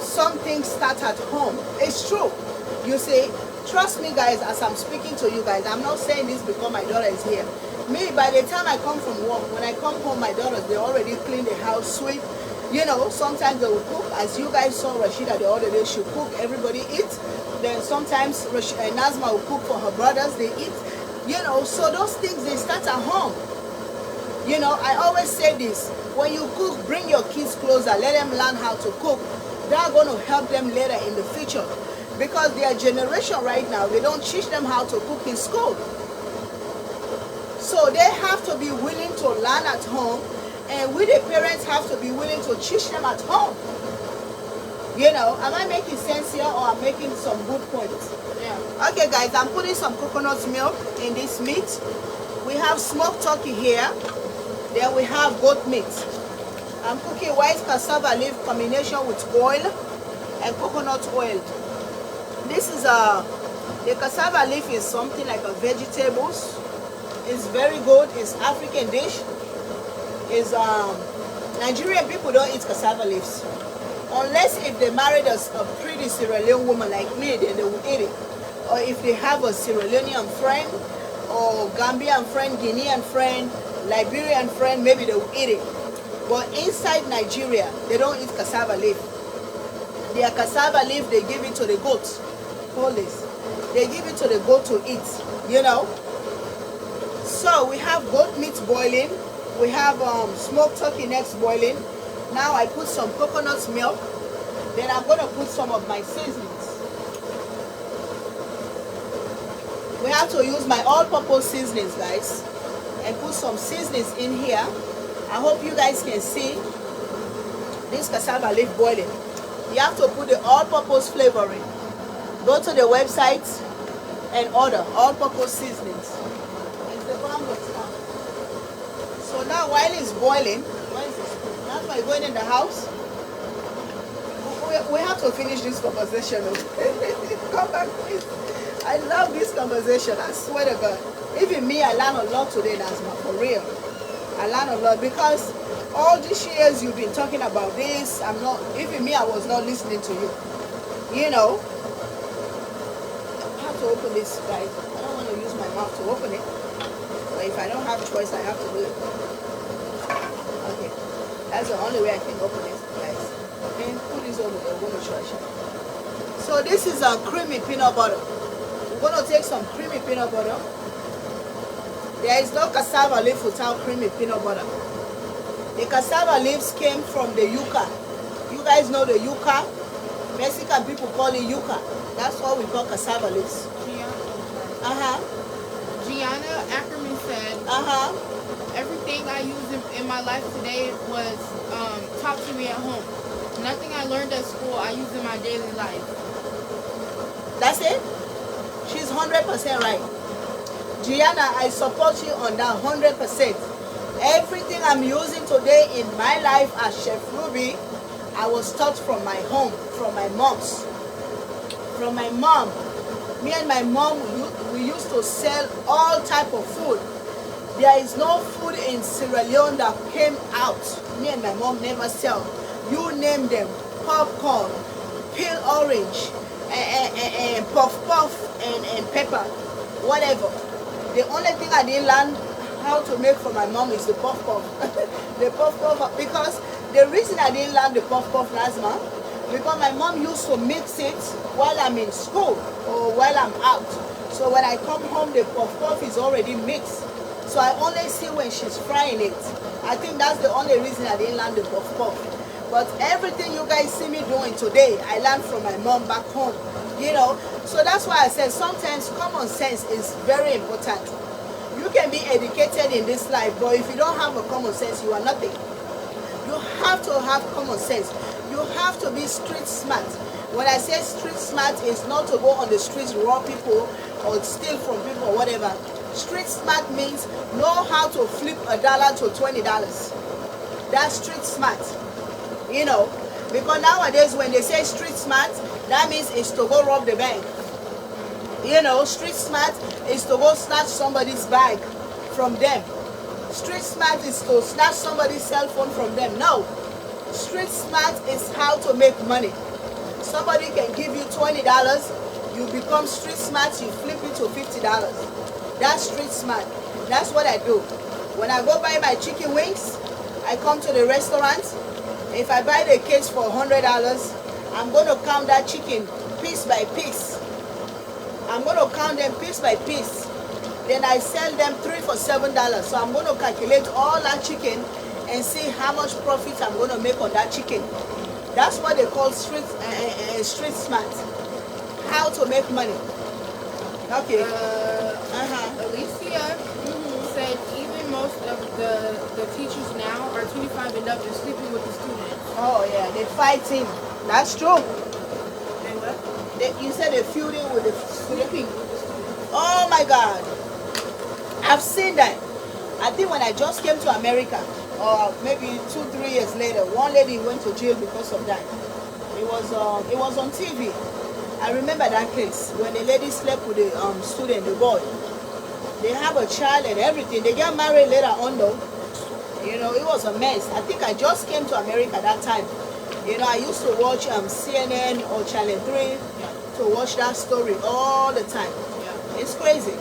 some things start at home. It's true. You see, trust me guys, as I'm speaking to you guys, I'm not saying this because my daughter is here. Me, by the time I come from work, when I come home, my daughters, they already clean the house, sweep. You know, sometimes they will cook. As you guys saw Rashida the other day, she cook, everybody eats. Then sometimes Nazma will cook for her brothers, they eat. You know, so those things, they start at home. You know, I always say this, when you cook, bring your kids closer, let them learn how to cook. That's going to help them later in the future. Because their generation right now, they don't teach them how to cook in school. So they have to be willing to learn at home, and we the parents have to be willing to teach them at home. You know, am I making sense here, or I'm making some good points? Yeah. Okay guys, I'm putting some coconut milk in this meat. We have smoked turkey here. Then we have goat meat. I'm cooking white cassava leaf combination with oil and coconut oil. This is the cassava leaf is something like a vegetables. It's very good. It's African dish. Is Nigerian people don't eat cassava leaves unless if they married a pretty Sierra Leone woman like me, then they will eat it. Or if they have a Sierra Leonean friend or Gambian friend, Guinean friend, Liberian friend, maybe they will eat it. But inside Nigeria, they don't eat cassava leaf. Their cassava leaf, they give it to the goats. Hold this. They give it to the goat to eat, you know. So we have goat meat boiling. We have smoked turkey necks boiling. Now I put some coconut milk. Then I'm going to put some of my seasonings. We have to use my all-purpose seasonings, guys. And put some seasonings in here. I hope you guys can see this cassava leaf boiling. You have to put the all-purpose flavoring. Go to the website and order all-purpose seasonings. It's the bamboo stuff. So now while it's boiling, where is this? That's why going in the house. We have to finish this conversation. Come back, please. I love this conversation. I swear to God. Even me, I learned a lot today, Nazma, for real. I learned a lot because all these years you've been talking about this, even me, I was not listening to you. You know, I have to open this, guys. I don't want to use my mouth to open it. But if I don't have choice, I have to do it. Okay. That's the only way I can open it, guys. Okay, put this over there. We're going to try. So this is a creamy peanut butter. We're going to take some creamy peanut butter. There is no cassava leaf without creamy peanut butter. The cassava leaves came from the yuca. You guys know the yuca? Mexican people call it yuca. That's what we call cassava leaves. Gianna Ackerman said, everything I use in my life today was taught to me at home. Nothing I learned at school, I use in my daily life. That's it? She's 100% right. Gianna, I support you on that 100%. Everything I'm using today in my life as Chef Ruby, I was taught from my home, from my mom's. From my mom. Me and my mom, we used to sell all type of food. There is no food in Sierra Leone that came out. Me and my mom never sell. You name them. Popcorn, peel orange, and puff puff, and pepper, whatever. The only thing I didn't learn how to make for my mom is the puff puff. The puff puff, because the reason I didn't learn the puff puff last month, because my mom used to mix it while I'm in school or while I'm out. So when I come home, the puff puff is already mixed. So I only see when she's frying it. I think that's the only reason I didn't learn the puff puff. But everything you guys see me doing today, I learned from my mom back home. You know, so that's why I said sometimes common sense is very important. You can be educated in this life, but if you don't have a common sense, you are nothing. You have to have common sense. You have to be street smart. When I say street smart, it's not to go on the streets, rob people or steal from people or whatever. Street smart means know how to flip $1 to $20. That's street smart. You know, because nowadays when they say street smart, that means it's to go rob the bank. You know, street smart is to go snatch somebody's bag from them. Street smart is to snatch somebody's cell phone from them. No. Street smart is how to make money. Somebody can give you $20, you become street smart, you flip it to $50. That's street smart. That's what I do. When I go buy my chicken wings, I come to the restaurant. If I buy the case for $100, I'm going to count that chicken piece by piece. I'm going to count them piece by piece. Then I sell them 3 for $7. So I'm going to calculate all that chicken and see how much profit I'm going to make on that chicken. That's what they call street smart. How to make money. Okay. Alicia said even most of the teachers now are 25 and up and sleeping with the students. Oh yeah, they're fighting. That's true. And what? You said they're feuding with the Sleeping with the students. Oh my God. I've seen that. I think when I just came to America, or maybe 2-3 years later, one lady went to jail because of that. It was on TV. I remember that case when the lady slept with the student, the boy. They have a child and everything. They get married later on though. You know, it was a mess. I think I just came to America that time. You know, I used to watch CNN or Channel 3 to watch that story all the time. Yeah. It's crazy.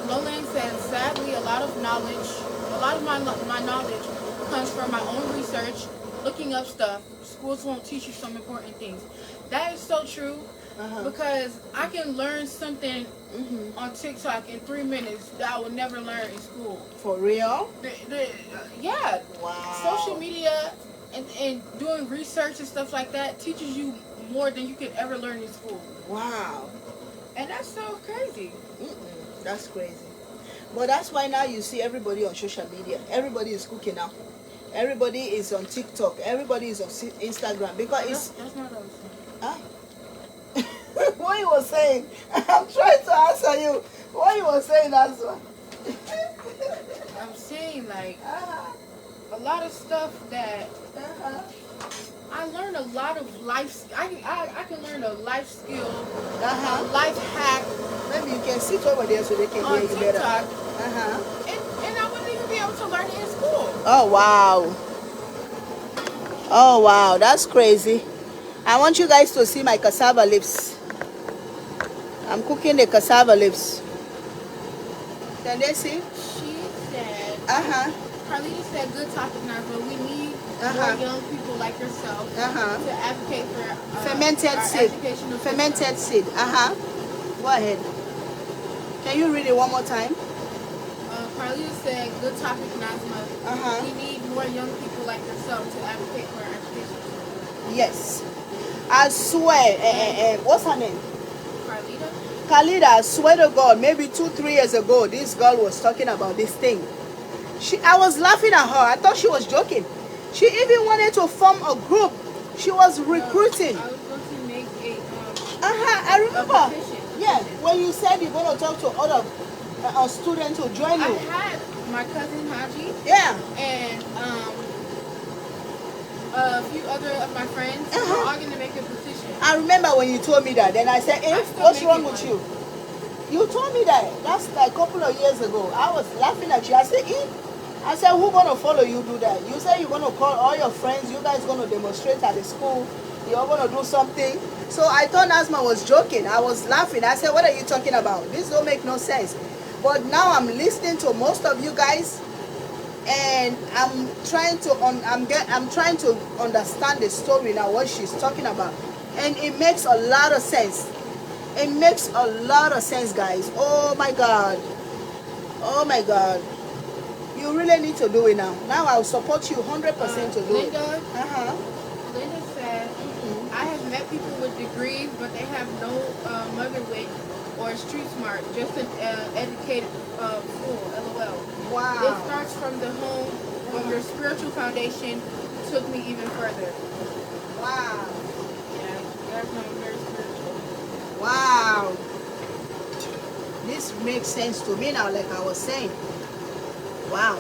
Nolan says, sadly, a lot of my knowledge comes from my own research, looking up stuff. Schools won't teach you some important things. That is so true. Because I can learn something on TikTok in 3 minutes that I would never learn in school. For real? Yeah. Wow. Social media and doing research and stuff like that teaches you more than you could ever learn in school. Wow. And that's so crazy. That's crazy. But that's why now you see everybody on social media. Everybody is cooking now. Everybody is on TikTok. Everybody is on Instagram. Because that's not what I was saying. Huh? What you were saying? I'm trying to answer you. What you were saying, that's what. I'm saying like a lot of stuff that I learned a lot of life. I can learn a life skill, a life hack. Maybe you can sit over there so they can hear you better. On TikTok. And I wouldn't even be able to learn it in school. Oh wow. Oh wow, that's crazy. I want you guys to see my cassava leaves. I'm cooking the cassava leaves. Can they see? She said, Carlita said, good topic, Narva. We need more young people like yourself to advocate for fermented seed. educational Fermented system. seed. Go ahead. Can you read it one more time? Carlita said, good topic, Nazma. We need more young people like yourself to advocate for our education system. Yes. I swear. What's her name? Carlita, I swear to God, maybe 2-3 years ago, this girl was talking about this thing. I was laughing at her. I thought she was joking. She even wanted to form a group. She was recruiting. I was going to make I remember. petition. Yeah, when you said you're going to talk to other students to join you. I had my cousin Haji. Yeah. And a few other of my friends were all going to make a petition. I remember when you told me that. Then I said, what's wrong with you? You told me that. That's like a couple of years ago. I was laughing at you. I said, I said, who gonna follow you do that? You say you're gonna call all your friends. You guys gonna demonstrate at the school. You're gonna do something. So I thought Nazma was joking. I was laughing. I said, what are you talking about? This don't make no sense. But now I'm listening to most of you guys, and I'm trying to understand the story now, what she's talking about, and it makes a lot of sense. It makes a lot of sense, guys. Oh my God. Oh my God. You really need to do it now. Now I'll support you 100% to do it. Linda said, I have met people with degrees, but they have no mother wit or street smart, just an educated fool, LOL. Wow. It starts from the home, but your spiritual foundation took me even further. Wow. Yeah, you guys know I'm very spiritual. Wow. This makes sense to me now, like I was saying. Wow.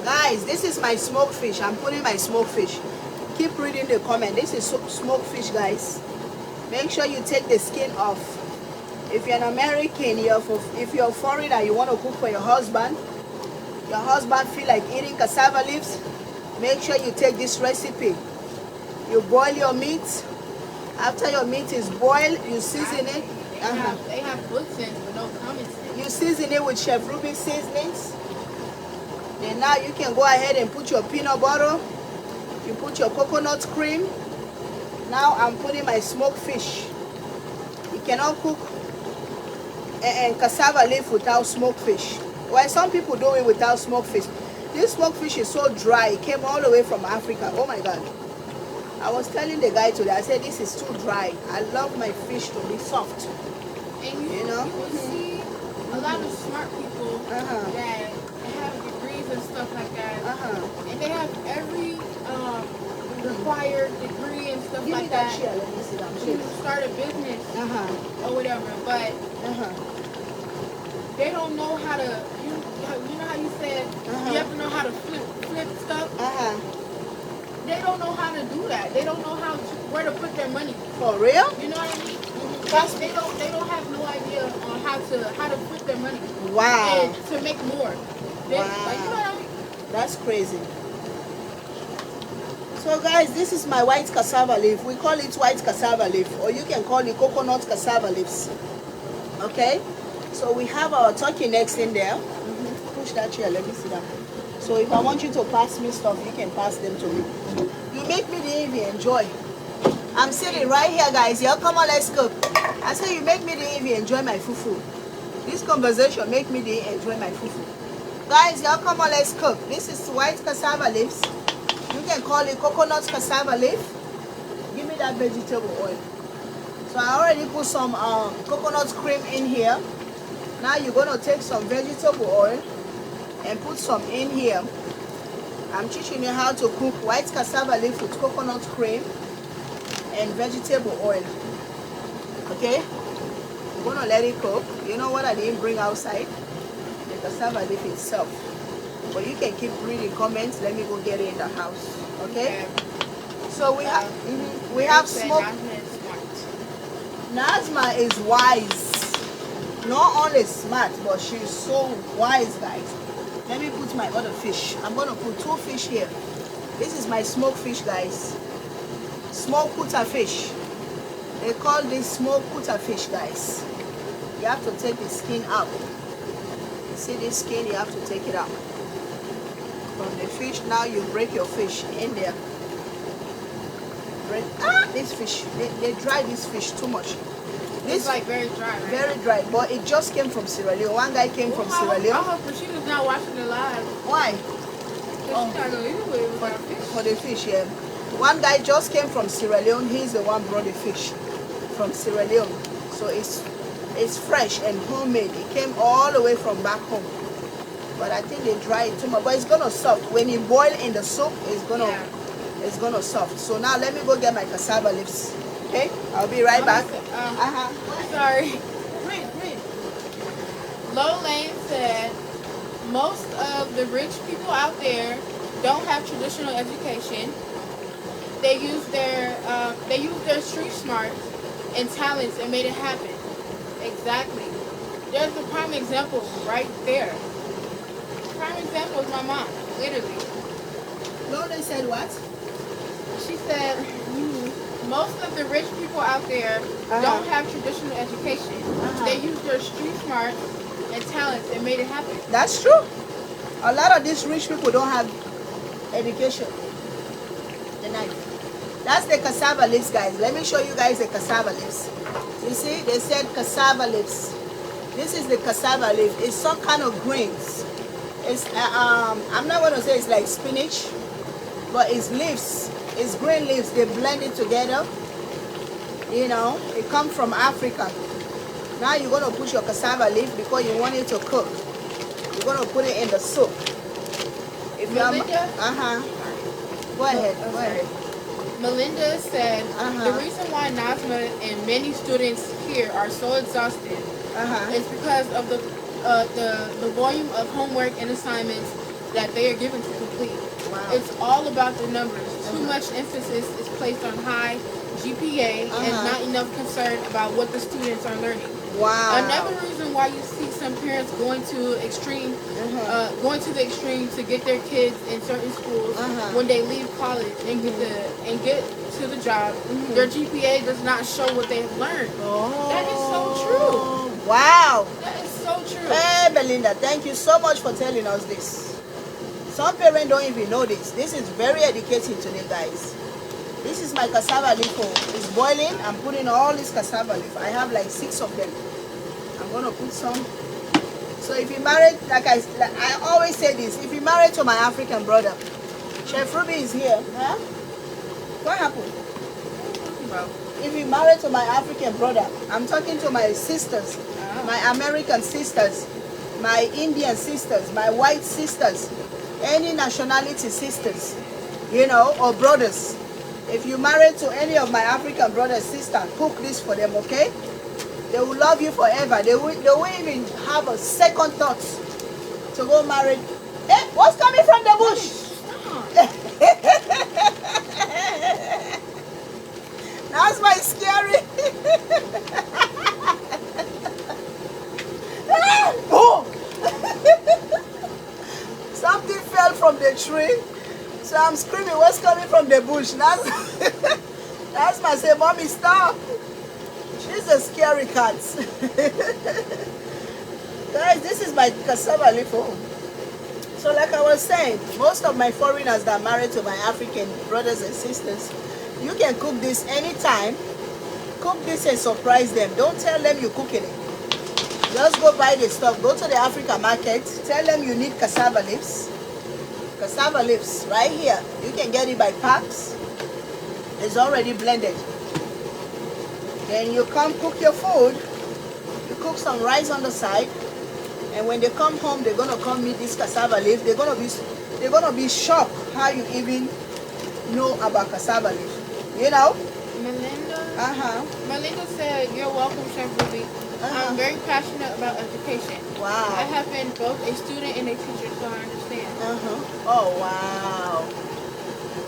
Guys, this is my smoked fish. I'm putting my smoked fish. Keep reading the comment. This is smoked fish, guys. Make sure you take the skin off. If you're an American, if you're foreign and you want to cook for your husband feel like eating cassava leaves, make sure you take this recipe. You boil your meat. After your meat is boiled, you season it. They have good sense, but no common sense. You season it with Chef Ruby seasonings. Then now you can go ahead and put your peanut butter. You put your coconut cream. Now I'm putting my smoked fish. You cannot cook and cassava leaf without smoked fish. Well, some people do it without smoked fish. This smoked fish is so dry. It came all the way from Africa. Oh my God. I was telling the guy today, I said, this is too dry. I love my fish to be soft. And you know? You will see a lot of smart people that have degrees and stuff like that. And they have every required degree and stuff like that. Let me sit down. To start a business or whatever. But they don't know how to, you know how you said, you ever know how to flip stuff? They don't know how to do that. They don't know where to put their money. For real? You know what I mean? They don't have no idea on how to put their money. Wow. And to make more. Wow. Like, you know what I mean? That's crazy. So guys, this is my white cassava leaf. We call it white cassava leaf, or you can call it coconut cassava leaves. Okay? So we have our turkey necks in there. Push that chair, let me sit down. So if I want you to pass me stuff, you can pass them to me. You make me the Evie enjoy. I'm sitting right here, guys. Yeah, come on, let's cook. I say you make me the Evie enjoy my fufu. This conversation make me the enjoy my fufu. Guys, y'all come on, let's cook. This is white cassava leaves. You can call it coconut cassava leaf. Give me that vegetable oil. So I already put some coconut cream in here. Now you're going to take some vegetable oil and put some in here. I'm teaching you how to cook white cassava leaf with coconut cream and vegetable oil. Okay? You're going to let it cook. You know what I didn't bring outside? The cassava leaf itself. But you can keep reading comments. Let me go get it in the house. Okay? So we have smoke. Nazma is wise. Not only smart, but she's so wise, guys. Let me put my other fish. I'm going to put 2 fish here. This is my smoked fish, guys. Smoked kuta fish. They call this smoked kuta fish, guys. You have to take the skin out. You see this skin? You have to take it out. From the fish, now you break your fish in there. This fish, they dry this fish too much. This is like very dry, right? Very dry, but it just came from Sierra Leone. One guy came from Sierra Leone. I hope Rashida's not watching it live. Why? For the fish, yeah. One guy just came from Sierra Leone. He's the one brought the fish from Sierra Leone. So it's fresh and homemade. It came all the way from back home. But I think they dry it too much. But it's gonna soft. When you boil in the soup, it's gonna soft. So now let me go get my cassava leaves. Okay? I'll be right back. Sorry. Read. Low Lane said, most of the rich people out there don't have traditional education. They use their street smarts and talents and made it happen. Exactly. There's a prime example right there. Prime example is my mom, literally. Lola said what? She said most of the rich people out there don't have traditional education. They use their street smarts and talents and made it happen. That's true. A lot of these rich people don't have education. The knife. That's the cassava leaves, guys. Let me show you guys the cassava leaves. You see, they said cassava leaves. This is the cassava leaf. It's some kind of greens. It's I'm not going to say it's like spinach, but it's leaves. It's green leaves. They blend it together. You know, it comes from Africa. Now you're going to put your cassava leaf because you want it to cook. You're going to put it in the soup. If you Melinda? Go ahead. Go ahead. Melinda said the reason why Nazma and many students here are so exhausted is because of the volume of homework and assignments that they are given to complete. Wow. It's all about the numbers. Too much emphasis is placed on high GPA and not enough concern about what the students are learning. Wow. Another reason why you see some parents going to the extreme to get their kids in certain schools when they leave college and get to the job, their GPA does not show what they have learned. That is so true. Wow. That is so true. Hey, Belinda, thank you so much for telling us this. Some parents don't even know this. This is very educating today, guys. This is my cassava leaf. It's boiling. I'm putting all this cassava leaf. I have like 6 of them. I'm going to put some. So if you married, like I always say this, if you married to my African brother, Chef Ruby is here. Huh? What happened? If you married to my African brother, I'm talking to my sisters, my American sisters, my Indian sisters, my white sisters, any nationality sisters, you know, or brothers. If you married to any of my African brothers, sisters, cook this for them, okay? They will love you forever. They won't even have a second thought to go marry. Hey, what's coming from the bush? That's my scary. Oh! Something fell from the tree. So I'm screaming, what's coming from the bush? That's my say, Mommy, stop. She's a scary cat. Guys, this is my cassava leaf. So like I was saying, most of my foreigners that are married to my African brothers and sisters, you can cook this anytime. Cook this and surprise them. Don't tell them you're cooking it. Just go buy the stuff. Go to the African market. Tell them you need cassava leaves. Cassava leaves right here. You can get it by packs. It's already blended. Then you come cook your food. You cook some rice on the side. And when they come home, they're gonna come meet this cassava leaf. They're gonna be shocked how you even know about cassava leaf. You know? Melinda? Melinda said, you're welcome, Chef Ruby. I'm very passionate about education. Wow. I have been both a student and a teacher, so I understand. Oh, wow.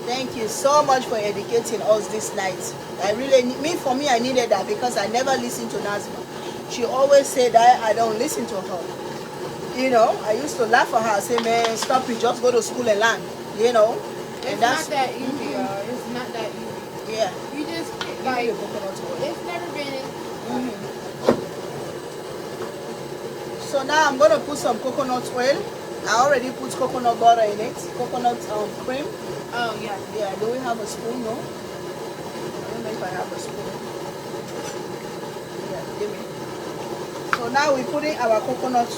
Thank you so much for educating us this night. I really, for me, I needed that because I never listened to Nazma. She always said that I don't listen to her. You know, I used to laugh at her, say, man, stop it, just go to school and learn. You know? It's not that easy, y'all. It's not that easy. Yeah. You just, like, it's never been. So now I'm going to put some coconut oil. I already put coconut butter in it. Coconut cream. Oh, yeah. Yeah, do we have a spoon? No? I don't know if I have a spoon. Yeah, give me. So now we're putting our coconut,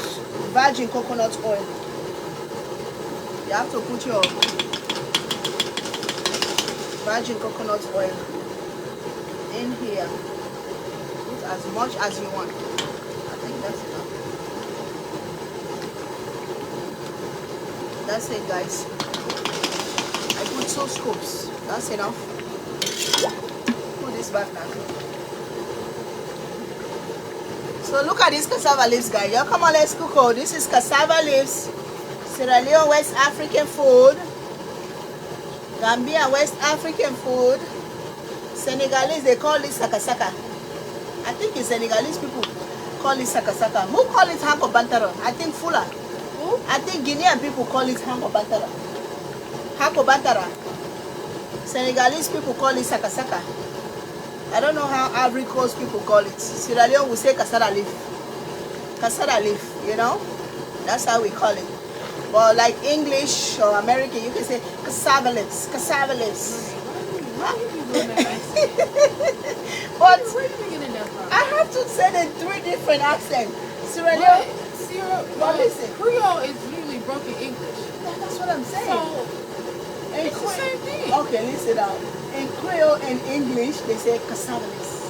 virgin coconut oil. You have to put your virgin coconut oil in here. Put as much as you want. I think that's enough. That's it, guys. I put 2 scoops. That's enough. Put this back now. So look at these cassava leaves, guys. Y'all come on, let's cook. Oh, this is cassava leaves. Sierra Leone, West African food. Gambia, West African food. Senegalese, they call this sakasaka. I think it's Senegalese people. call it saka saka. Who call it hanko bantara? I think Fula. Who? I think Guinean people call it hanko bantara. Hanko bantara. Senegalese people call it saka saka. I don't know how Ivory Coast people call it. Sierra Leone we say cassava leaf. Cassava leaf, you know? That's how we call it. But like English or American, you can say cassava leaves. Cassava leaves. Why are you doing that accent? But Where are you getting that from? I have to say the 3 different accents. Sierra But Leone. Sierra, But listen. Creole is literally broken English. That's what I'm saying. So In it's the same thing. Okay, listen out. In Creole and English, they say cassava leaves.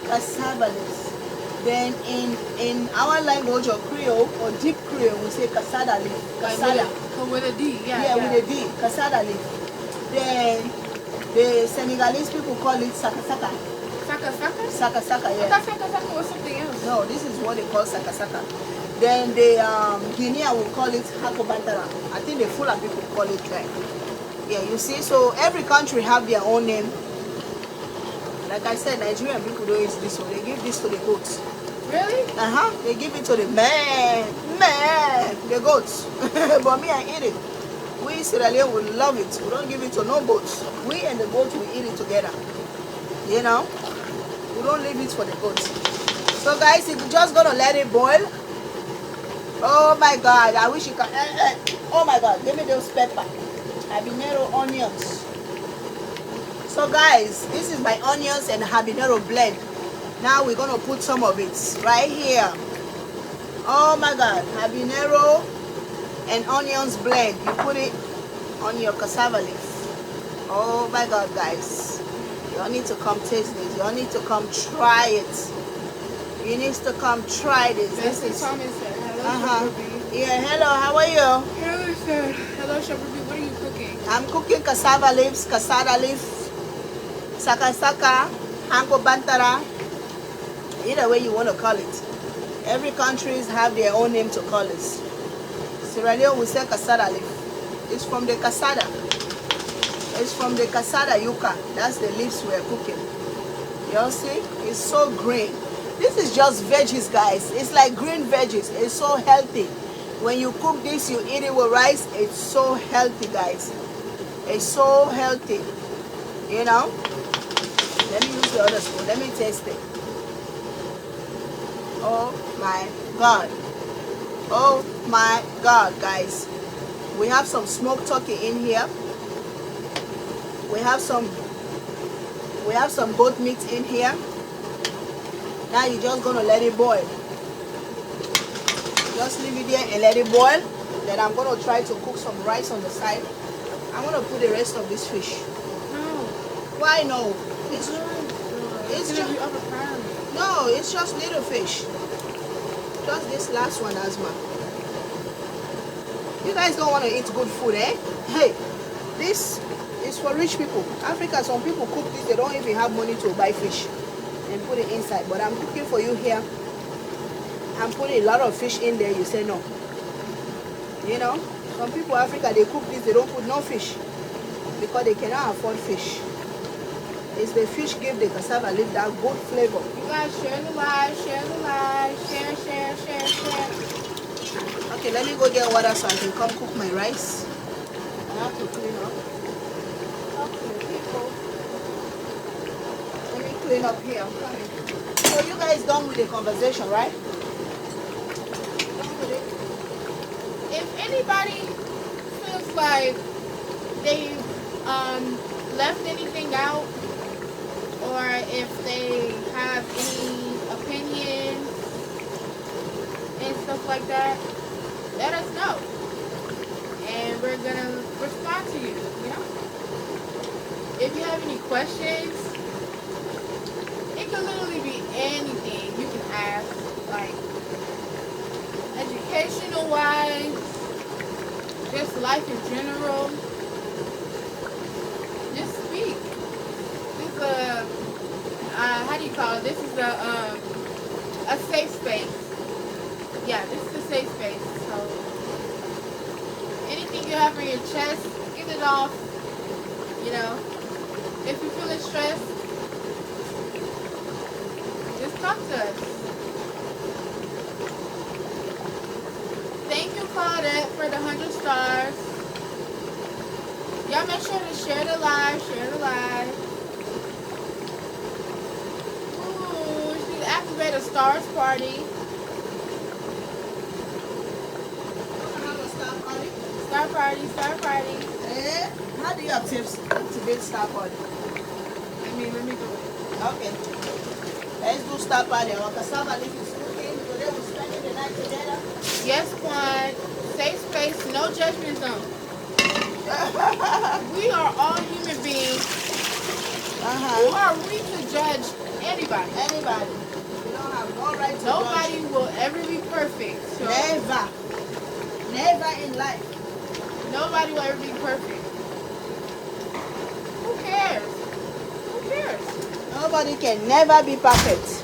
Cassava leaves. Then in our language or Creole or deep Creole, we say cassava leaf. Like Cassava. with a D, Yeah, with a D. Cassava leaf. Then the Senegalese people call it saka saka. Saka saka? Saka saka, I yeah. thought saka saka was something else. No, this is what they call saka saka. Then the Guinea will call it hako bantara. I think the Fula people call it like. Yeah, you see, so every country have their own name. Like I said, Nigerian people don't use this one. They give this to the goats. Really? They give it to the the goats. But me, I eat it. We Sierra Leone will love it. We don't give it to no goats. We and the goats will eat it together. You know, we don't leave it for the goats. So guys, if you're just gonna let it boil. Oh my God, I wish you can. Oh my God, give me those pepper. Habanero onions. So guys, this is my onions and habanero blend. Now we're gonna put some of it right here. Oh my God, habanero and onions blend. You put it on your cassava leaf. Oh my God, guys, you all need to come taste this. You all need to come try it. You need to come try this. This is Thomas said, hello, Shepherd. Yeah, hello, how are you? Hello, sir. Hello, Shepherd. What are you cooking? I'm cooking cassava leaves, cassava leaf, saka saka, hango bantara. Either way you want to call it. Every countries have their own name to call it. Sierra Leone we say cassava leaf. It's from the cassava. It's from the cassava yuca. That's the leaves we're cooking. You all see? It's so green. This is just veggies, guys. It's like green veggies. It's so healthy. When you cook this, you eat it with rice. It's so healthy, guys. It's so healthy. You know? Let me use the other spoon. Let me taste it. Oh my God. Oh my God, guys. We have some smoked turkey in here. We have some goat meat in here. Now you're just gonna let it boil. Just leave it there and let it boil. Then I'm gonna try to cook some rice on the side. I'm gonna put the rest of this fish. No. Why no? It's It's just be overpowering. no, it's just little fish. Just this last one, Asma. You guys don't want to eat good food, eh? Hey, this is for rich people. Africa, some people cook this, they don't even have money to buy fish and put it inside. But I'm cooking for you here. I'm putting a lot of fish in there. You say no. You know, some people in Africa, they cook this, they don't put no fish because they cannot afford fish. It's the fish give the cassava leaf that good flavor. You guys share the live, share the live, share, share, share, share. Okay, let me go get water so I can come cook my rice. I have to clean up. Talk to the people. Let me clean up here. I'm coming. So you guys done with the conversation, right? Done with it? If anybody feels like they left anything out, or if they have any opinions and stuff like that, let us know. And we're gonna respond to you, you know? If you have any questions, it could literally be anything you can ask, like educational wise, just life in general. Just speak. This is a how do you call it? This is a safe space. Yeah, this is a safe space. So anything you have on your chest, get it off. You know, if you're feeling stressed, just talk to us. for the 100 stars. Y'all make sure to share the live. Share the live. Ooh, she need to activate a stars party. Star party, star party. Eh? How do you activate star party? Let me go. Okay. Let's do star party. Our cassava leaf is cooking. Today we're spending the night together. Yes, Quan. Safe space, no judgment zone. We are all human beings. Who are we to judge anybody? Anybody. We don't have no right to Nobody judge. will ever be perfect. So Never. Never in life. nobody will ever be perfect. Who cares? Who cares? Nobody can never be perfect.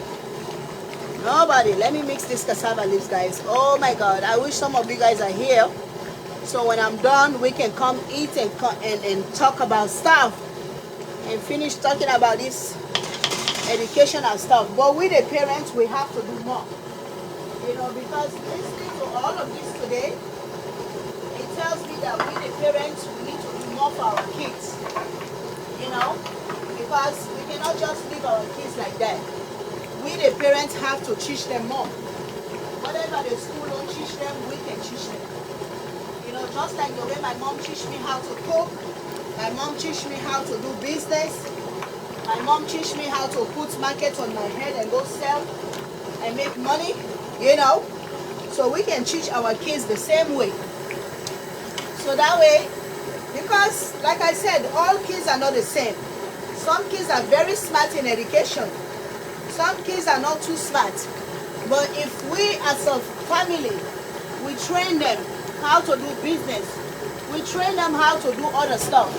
Nobody. Let me mix this cassava leaves, guys. Oh my God. I wish some of you guys are here. So when I'm done, we can come eat and talk about stuff. And finish talking about this educational stuff. But with the parents, we have to do more. You know, because listening to all of this today, it tells me that we the parents, we need to do more for our kids. You know, because we cannot just leave our kids like that. We the parents have to teach them more. Whatever the school don't teach them, we can teach them. You know, just like the way my mom teach me how to cook, my mom teach me how to do business, my mom teach me how to put market on my head and go sell and make money, you know. So we can teach our kids the same way. So that way, because like I said, all kids are not the same. Some kids are very smart in education. Some kids are not too smart. But if we as a family, we train them how to do business, we train them how to do other stuff,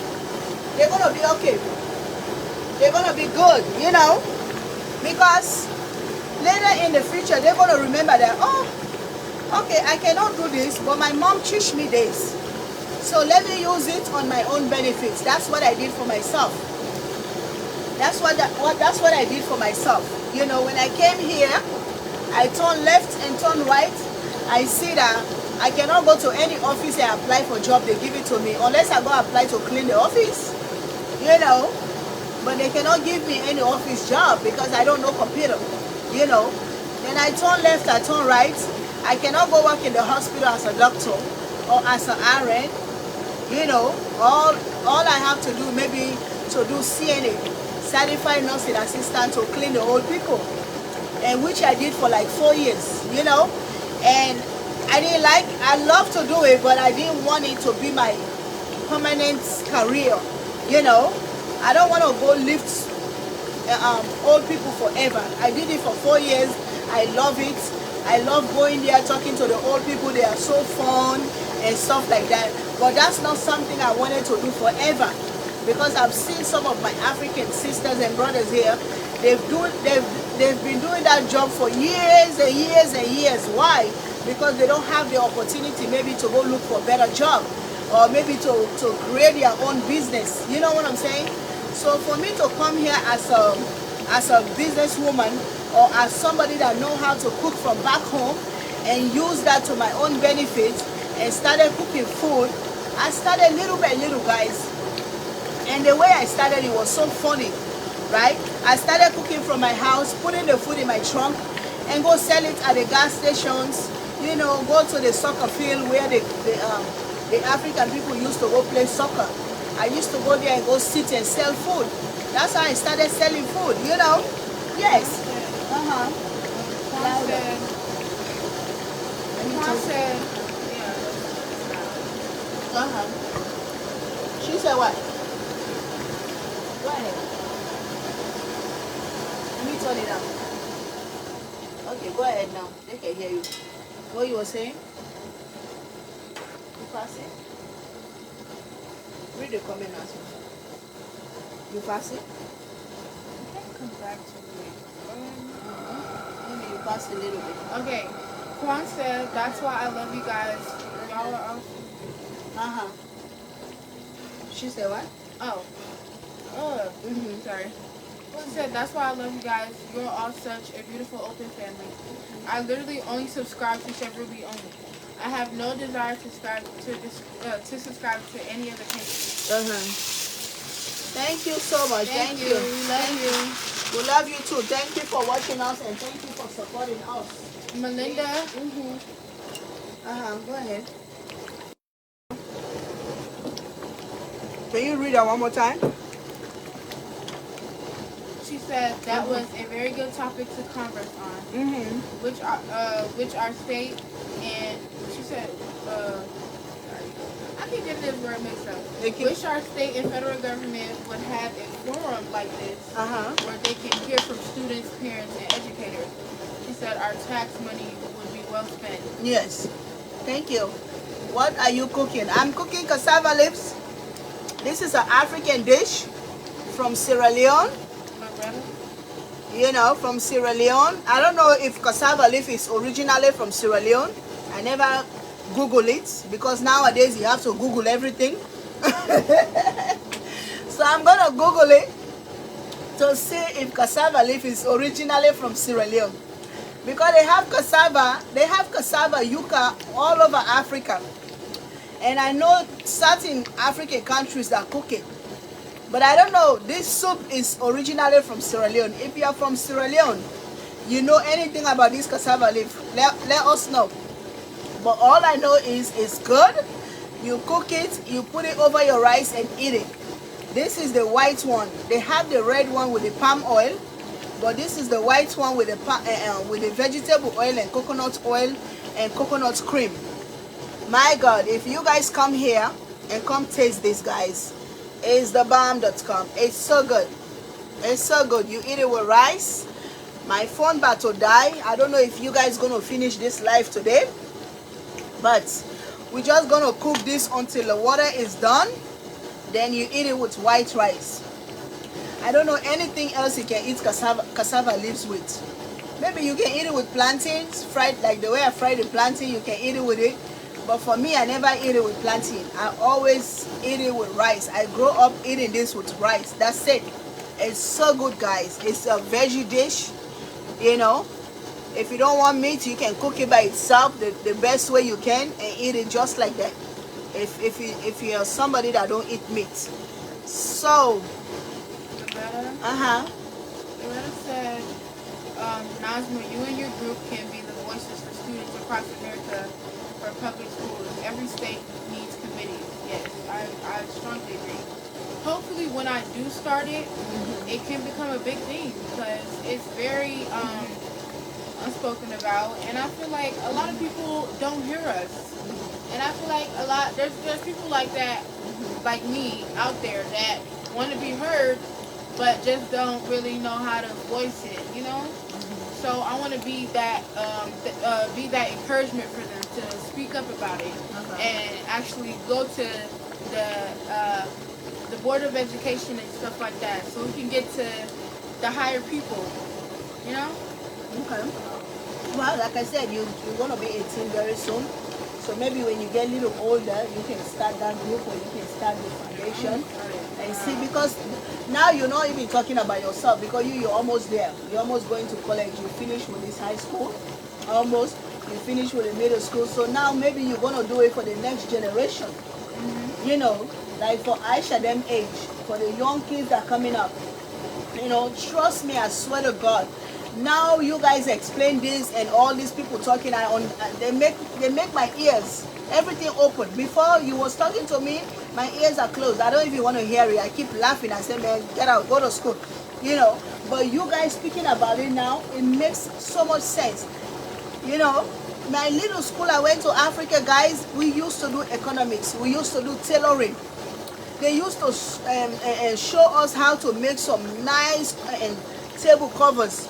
they're going to be okay. They're going to be good, you know. Because later in the future, they're going to remember that, oh, okay, I cannot do this, but my mom teach me this. So let me use it on my own benefits. That's what I did for myself. That's what I did for myself. You know, when I came here, I turn left and turn right. I see that I cannot go to any office and apply for a job. They give it to me unless I go apply to clean the office. You know, but they cannot give me any office job because I don't know computer. You know, then I turn left, I turn right. I cannot go work in the hospital as a doctor or as an RN. You know, all I have to do maybe to do CNA, certified nursing assistant, to clean the old people, and which I did for like 4 years, you know. And I love to do it, but I didn't want it to be my permanent career, you know. I don't want to go lift old people forever. I did it for 4 years. I love it. I love going there, talking to the old people. They are so fun and stuff like that. But that's not something I wanted to do forever, because I've seen some of my African sisters and brothers here. They've been doing that job for years and years and years. Why? Because they don't have the opportunity maybe to go look for a better job, or maybe to create their own business. You know what I'm saying? So for me to come here as a businesswoman, or as somebody that know how to cook from back home and use that to my own benefit and started cooking food, I started little by little, guys. And the way I started, it was so funny, right? I started cooking from my house, putting the food in my trunk, and go sell it at the gas stations. You know, go to the soccer field where the African people used to go play soccer. I used to go there and go sit and sell food. That's how I started selling food, you know? Yes. Louder. She said what? Go ahead. Let me turn it down. Okay, go ahead now. They can hear you. What you were saying? You pass it? Read the comment as well. You pass it? Come back to me. Maybe you pass a little bit. Okay. Quan said, that's why I love you guys. Y'all are awesome. She said what? Oh. Sorry. He said, that's why I love you guys. You're all such a beautiful, open family. I literally only subscribe to Chef Ruby only. I have no desire to subscribe to any other page. Thank you so much. Thank you. We love you. We love you too. Thank you for watching us and thank you for supporting us. Melinda. Go ahead. Can you read that one more time? She said that was a very good topic to converse on. Which our state and she said I keep getting this word mixed up. Wish our state and federal government would have a forum like this where they can hear from students, parents, and educators. She said our tax money would be well spent. Yes. Thank you. What are you cooking? I'm cooking cassava leaves. This is an African dish from Sierra Leone. You know, from Sierra Leone. I don't know if cassava leaf is originally from Sierra Leone. I never Google it because nowadays you have to Google everything. So I'm gonna Google it to see if cassava leaf is originally from Sierra Leone, because they have cassava yucca all over Africa, and I know certain African countries that cook it, but I don't know. This soup is originally from Sierra Leone. If you are from Sierra Leone, you know anything about this cassava leaf, let us know. But all I know is it's good. You cook it, you put it over your rice and eat it. This is the white one. They have the red one with the palm oil, but this is the white one with the vegetable oil and coconut cream. My God, if you guys come here and come taste this, guys, it's thebomb.com. It's so good. It's so good. You eat it with rice. My phone about to die. I don't know if you guys gonna finish this live today, but we're just gonna cook this until the water is done. Then you eat it with white rice. I don't know anything else you can eat cassava leaves with. Maybe you can eat it with plantains, fried like the way I fried the plantain. You can eat it with it. But for me, I never eat it with plantain. I always eat it with rice. I grew up eating this with rice. That's it. It's so good, guys. It's a veggie dish, you know. If you don't want meat, you can cook it by itself the best way you can and eat it just like that. If you're somebody that don't eat meat. So, Loretta said, Nazma, you and your group can be the voices for students across America for public schools. Every state needs committees. Yes, I strongly agree. Hopefully when I do start it, it can become a big thing because it's very unspoken about, and I feel like a lot of people don't hear us. And I feel like there's people like that, like me, out there that want to be heard, but just don't really know how to voice it, you know? So I want to be that encouragement for them to speak up about it and actually go to the Board of Education and stuff like that, so we can get to the higher people, you know? Okay. Well, like I said, you're going to be 18 very soon. So maybe when you get a little older, you can start that group or you can start the foundation and see, because now you're not even talking about yourself, because you're almost there. You're almost going to college. You finish with this high school, almost. You finish with the middle school. So now maybe you're going to do it for the next generation. You know, like for Aisha, them age, for the young kids that are coming up. You know, trust me, I swear to God. Now you guys explain this and all these people talking, they make my ears, everything open. Before you was talking to me, my ears are closed. I don't even want to hear it. I keep laughing. I say, man, get out, go to school. You know, but you guys speaking about it now, it makes so much sense. You know, my little school I went to Africa, guys, we used to do economics. We used to do tailoring. They used to show us how to make some nice table covers.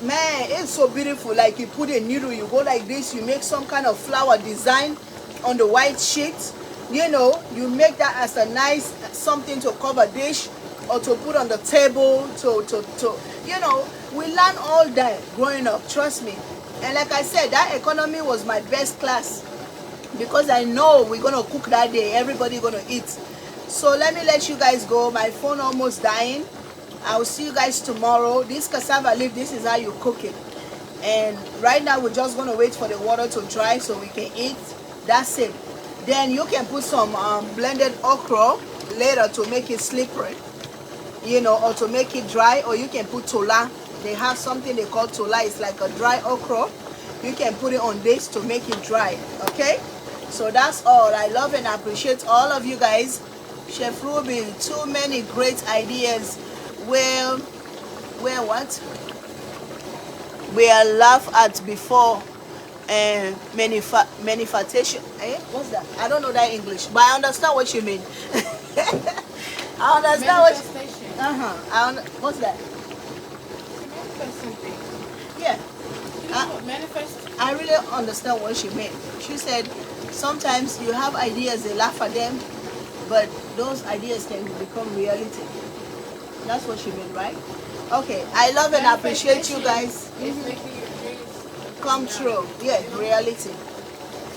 Man, it's so beautiful. Like you put a needle, you go like this, you make some kind of flower design on the white sheet. You know, you make that as a nice something to cover dish or to put on the table. You know, we learn all that growing up. Trust me. And like I said, that economy was my best class because I know we're gonna cook that day. Everybody gonna eat. So let me let you guys go. My phone almost dying. I'll see you guys tomorrow. This cassava leaf, this is how you cook it. And right now we're just going to wait for the water to dry so we can eat. That's it. Then you can put some blended okra later to make it slippery, you know, or to make it dry. Or you can put tola. They have something they call tola. It's like a dry okra. You can put it on this to make it dry. Okay, so that's all. I love and appreciate all of you guys. Chef Ruby, too many great ideas. Where what we are laughed at before, and manifestation. What's that? I don't know that English, but I understand what you mean. I understand what. What's that? Manifest something. Yeah. You know what manifest? I really understand what she meant. She said sometimes you have ideas, they laugh at them, but those ideas can become reality. That's what she meant, right? Okay, I love and appreciate you guys. It's making your dreams Come true. Yeah, reality.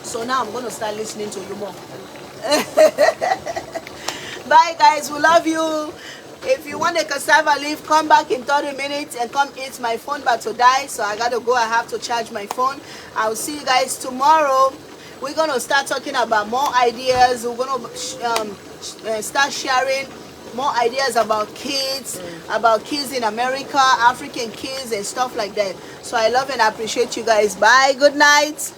So now I'm going to start listening to you more. Bye guys, we love you. If you want a cassava leaf, come back in 30 minutes and come eat. My phone about to die, so I gotta go. I have to charge my phone. I'll see you guys tomorrow. We're gonna start talking about more ideas. We're gonna start sharing more ideas about kids in America, African kids and stuff like that. So I love and appreciate you guys. Bye, good night.